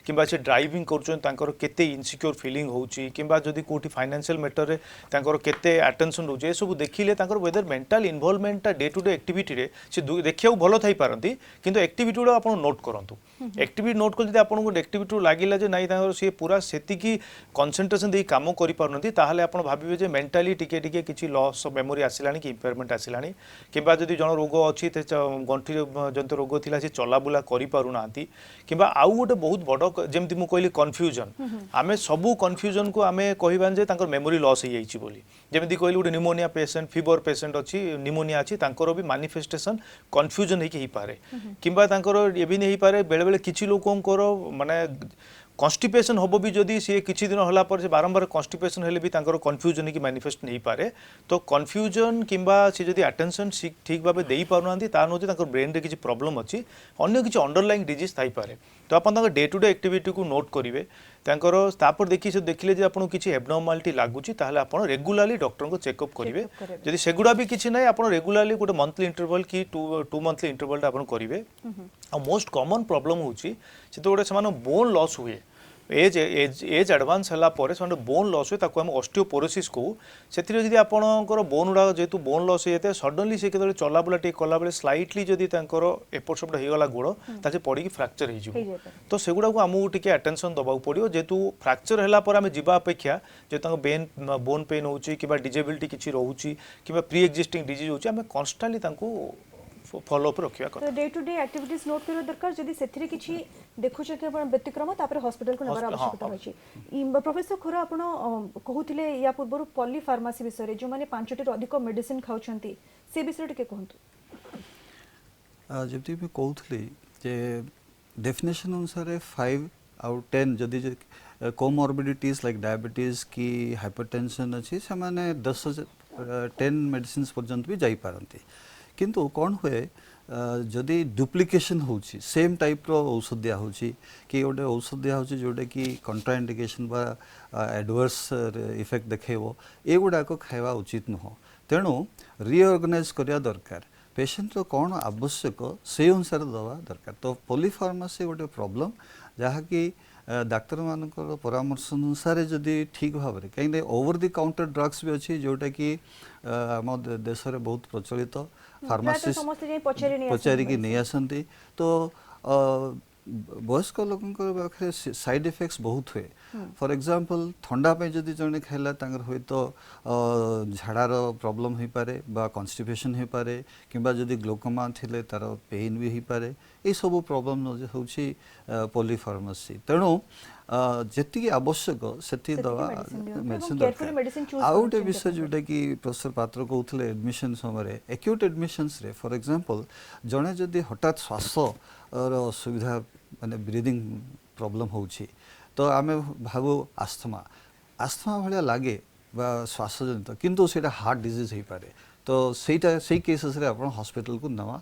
Speaker 2: कि से ड्राइविंग करते इनसिक्योर फिलिंग होची किंबा जदि कोठी फाइनेंशियल मैटर रे केते अटेंशन रोचे सब देखिले whether mental involvement day to day activity रे से देखिया भल थी पारती किंतु एक्टिविटी गुड़ा आप नोट करूँ एक्टिविटी नोट कर आपको एक्टिविटी लगिला जे नाई सी पूरा सेतिकी कंसंट्रेशन दे काम करि पारनती ताहले आपण भाबिबे जे मेंटली टिके टिके किछि लॉस ऑफ मेमोरी आसिलानी कि इम्पेयरमेंट आसिलानी किबा जदि जण रोग अछि ते गंठी जंत रोग थिला से चला बुला करि पारुनांती किबा आउ गोटे बहुत बड़ जेमति मु कहली कन्फ्यूजन आमे सबु कन्फ्यूजन को आमे कहिबान जे तांकर मेमोरी लॉस हो जाइछि बोली जेमति कहली गोटे निमोनिया पेशेंट फीवर पेशेंट अछि निमोनिया अछि तांकर भी मैनिफेस्टेशन कन्फ्यूजन हे कि ही पारे किबा तांकर एबि नै पारे बेले बेले किछि लोकंकर माने कन्स्टिपेशन हम भी जदि सी किसी दिन होला पर से बारंबार कन्स्टिपेशन हेले भी तांकर कन्फ्यूजन की मैनिफेस्ट नहीं पारे तो कन्फ्यूजन किंबा सी जदि अटेंशन ठीक भाव दे पारना तार नौ तांकर ब्रेन रे किसी प्रॉब्लम अच्छी अन्य किसी अंडरलाइंग डिजीज थाई पारे तो आप डे टू डे एक्टिविटी को नोट करेंगे तापर देखिए से देखिले जे आपको किसी एबनॉर्मालिटी लगुच आप रेगुलाली डॉक्टर को चेकअप करेंगे जदि सेगुड़ा भी किसी ना आप रेगुलाली गोटे मंथली इंटरवल कि टू मंथली इंटरवल आप करेंगे आ मोस्ट कॉमन प्रॉब्लम होची से तो गोटे से बोन लॉस हुए एज एडवांस है बोन लॉस हुए ताको हम ऑस्टियोपोरोसिस कहू से आपंकर बोन गुड़ा जेहेतु बोन लॉस होता है सडनली से केतले चलाबुला टे कला बेले स्लाइटली जदि एपट सेपट होगला गोड़ तासे पड़ी फ्रैक्चर हो तो सेगुड़ा को आमको टिके अटेंशन दबाक पड़ो जेहेतु फ्रैक्चर है आम जावा अपेक्षा जो बेन बोन पेन हो डिजेबिलिटी किसी रोचे कि प्री एक्जिस्टिंग डिजीज होची आम कन्स्टांटली फॉलो अप रखिया
Speaker 1: तो day to day activities note करियो दरकार जदी सेथिरे किछि देखुछ के आपण व्यतिक्रम तापर हॉस्पिटल को नबर आवश्यकता होछि प्रोफेसर खोरा आपण कहउथिले या पूर्व पॉली फार्मेसी विषय जो माने 5टी अधिक मेडिसिन खाउछंती से विषय के कहंतु
Speaker 3: जबति मैं कहउथली जे डेफिनेशन अनुसार 5 आउट 10 जदी कोमॉर्बिडिटीज लाइक डायबिटीज की हाइपरटेंशन अछि से माने 10 मेडिसिन पर्यंत भी जाई पारंती किंतु कौन हुए जदि डुप्लिकेशन होची सेम टाइप रो औषध दिया होची कि गोटे औषध दिया होची जोटे कि कंट्राइंडिकेशन बा एडवर्स इफेक्ट देखेबो एगुडा को खाइबा उचित नुह तेणु रिऑर्गेनाइज करिया दरकार पेशेंट रो कौन आवश्यक से अनुसार दवा दरकार तो पॉलीफार्मेसी गोटे प्रॉब्लम जहाँ कि डाक्तर मानकर परामर्श अनुसार जदि ठीक भाव में कहीं ओवर द काउंटर ड्रग्स भी अच्छी जोटा कि आम देश में बहुत प्रचलित फार्मासिस्ट पचारिकी नहीं आसती तो वयस्क लोकंकर पाखे साइड इफेक्ट्स बहुत हुए फॉर एग्जांपल ठंडा पे जदि जने खाइला तांगर होय तो झाड़ार प्रॉब्लम हो पारे बा कॉन्स्टिपेशन हो पारे किंबा जदि ग्लोकोमा थिले तार पेन भी हो पारे ए सब प्रॉब्लम होची पॉलीफार्मेसी तेणु जेतिकी आवश्यक सेति दवा मेडिसिन दरकार आउ गोटे विषय जोटा कि प्रोफेसर पात्र कहते एडमिशन समय एक्यूट एडमिशन्स रे फॉर एग्जांपल जने जदि हठात श्वास असुविधा माने ब्रीदिंग प्रॉब्लम होची तो आमे भाबो आस्थमा भाया लगे बा श्वास जनित किंतु सेटा हार्ट डिजीज हो पारे तो सेटा सेई केसेस रे आपण हॉस्पिटल को नवा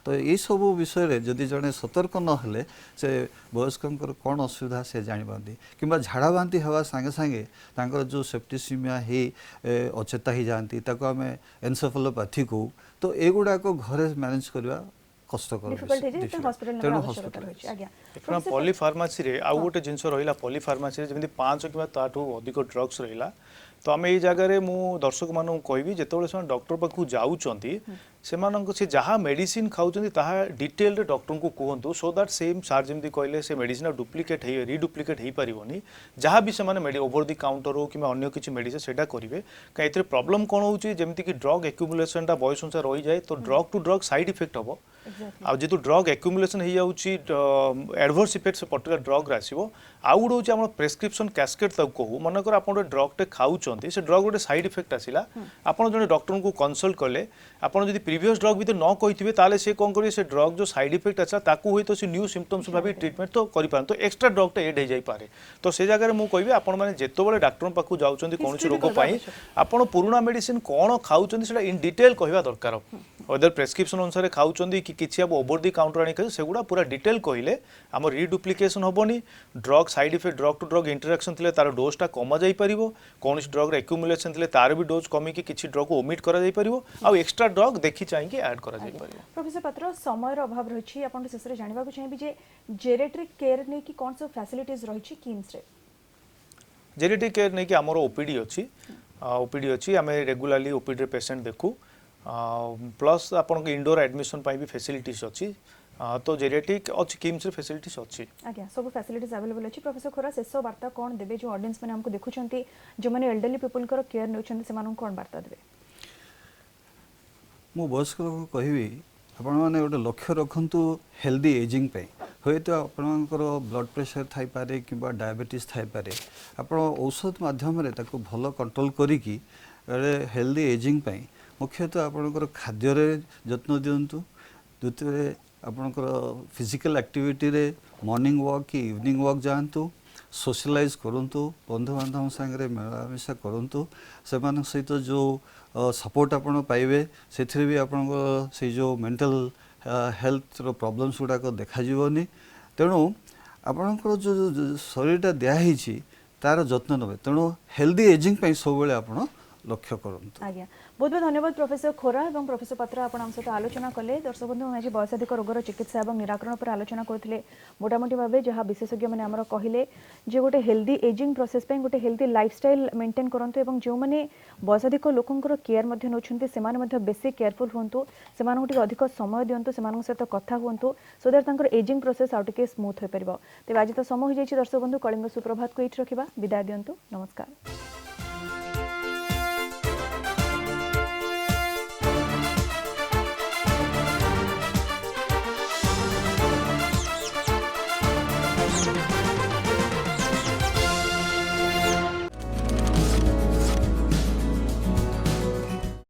Speaker 3: तो ये सब विषय जदि जड़े सतर्क नहेले से वयस्कर कौन असुविधा से जापारती कि झाड़ा बांती हवा सांगे सांगे तांकर जो सेप्टिसिमिया ही अचेता ही जाती आम एनसेफेलोपैथी को तो एगुड़ाक घरे मैनेज करवा
Speaker 2: पॉलीफार्मेसी रे आउ गोटे जिनस रहिला पॉलीफार्मेसी जमी 5 कि अधिक ड्रग्स रहिला तो आम ये जगह मु दर्शक मानू कहबी जिते से डॉक्टर पाखु जाऊँगी से जहाँ मेडिसिन खाऊँ ताहा डिटेल रे डॉक्टर को कहतु सो दैट सेम सार जमी कहले से मेडिसिन डुप्लिकेट रिडुप्लिकेट हो पारनी जहाँ भी से ओवर दी काउंटर हो कि अन्य किसी मेडिसिन से करेंगे कहीं प्रॉब्लम कौन होची जमती कि ड्रग एक्युमुलेशन टा बयस अनुसार रही जाए तो drug to drug side effect हम आ जेतु ड्रग एक्युमुलेशन हो जाउची एडवर्स इफेक्ट से पर्टिकुलर ड्रग आसीबो आउ गोटे होची प्रेस्क्रिप्शन कैस्केट तक कहू मनकर आप ड्रग टे खाऊचंती से ड्रग गोटे साइड इफेक्ट आसिला आपन जने डॉक्टर को कंसल्ट कले आपन जदि प्रीवियस ड्रग भी न कहिथिबे ताले से कोन करी से ड्रग जो साइड इफेक्ट आछा ताकू होई तो से न्यू सिम्पटम्स भाबी ट्रीटमेंट तो करि पारन तो एक्स्ट्रा ड्रग टे एड हो जाई पारे तो से जगह मु कहबी आपन माने जेतो बळे डॉक्टर पाखु जाउचंती कोनसी रोग पई आपन पुराना मेडिसिन कोन खाऊचंती सेटा इन डिटेल कहबा दरकार अदर प्रेस्क्रिप्शन अनुसार खाऊचंती कि किछि अब ओवर दी काउंटर आनी कहि सेगुडा पूरा डिटेल कहिले हम रिडुप्लिकेशन होबनी drug side effect drug to drug interaction थिले तार डोज टा कमा जाई परिबो कोन ड्रग रे एक्युमुलेशन थिले तार भी डोज कमी कि किछि ड्रग को ओमिट करा जाई परिबो आ एक्स्ट्रा ड्रग देखि चाहिए ऐड करा जाई परिबो
Speaker 1: प्रोफेसर पात्र समय रो अभाव रहिछि आपण शेषरे जानिबा को चाहिबी जे जेरेट्रिक केयर ने कि कोन सब फैसिलिटीज रहिछि किम्स रे
Speaker 2: जेरेट्रिक केयर ने कि हमर ओपीडी अछि हमें रेगुलरली ओपीडी रे पेशेंट देखू प्लस आपन के इंडोर एडमिशन पाई भी फैसिलिटीज अछि तो जेरेटिक अच्छी किम्स रे फैसिलिटीज अच्छी
Speaker 1: आज्ञा सब फैसिलिटीज अवेलेबल अछि प्रोफेसर खोरा शेष वार्ता कोन देबे जो ऑडियंस माने हमको देखुचंती जो माने एल्डरली पीपल कर केयर नउचंती से मानन कोन वार्ता देबे
Speaker 3: मु वयस्क लोक कहबी आपण माने गोटे लक्ष्य रखंतु हेल्दी एजिंग पे होय तो आपणकर ब्लड प्रेशर थाई पारे किबा डायबिटीज थाई पारे आपण औषध माध्यम रे ताको भलो कंट्रोल करी कि हेल्दी एजिंग पे मुख्यतः आपणकर खाद्य रे जत्न दियंतु द्वितीय आपणकर फिजिकल एक्टिविटी रे मॉर्निंग वॉक कि इवनिंग वॉक जातु सोशलाइज करंतु बंधु बांधव संगे मिलामिशा करंतु से सहित जो सपोर्ट आपण पाइबे से भी आपण से जो मेंटल हेल्थ रो प्रॉब्लम्स गुड़ाक देखा जीवनी तेणु आपणकर जो शरीरटा दिखाई तार जत्न नबे तेणु हेल्दी एजिंग पे सब बेले आपण लक्ष्य करंतु
Speaker 1: आज्ञा बहुत बहुत धन्यवाद प्रोफेसर खोरा एवं प्रोफेसर पात्र आपण हम सहित आलोचना कले दर्शक बंधु आज वयसाधिक रोगर चिकित्सा और निराकरण पर आलोचना करथिले मोटामोटी भाबे जहाँ विशेषज्ञ मैंने आमर कहले जे गोटे हेल्दी एजिंग प्रोसेस पे गोटे हेल्दी लाइफस्टाइल मेंटेन करंतु एवं जो माने वयसाधिक लोकंकर केयर मध्ये नउछंती सेमाने मध्ये बेसी केयरफुल होंतु सेमानक टिके अधिक समय दियंतु सेमानक सहित कथा होंतु सो दैट तांकर एजिंग प्रोसेस आउ टिके स्मूथ होय परबो ते आज तो समय हो जायछि दर्शक बंधु कलिंग सुप्रभात को इठ रखिबा विदाय दियंतु नमस्कार।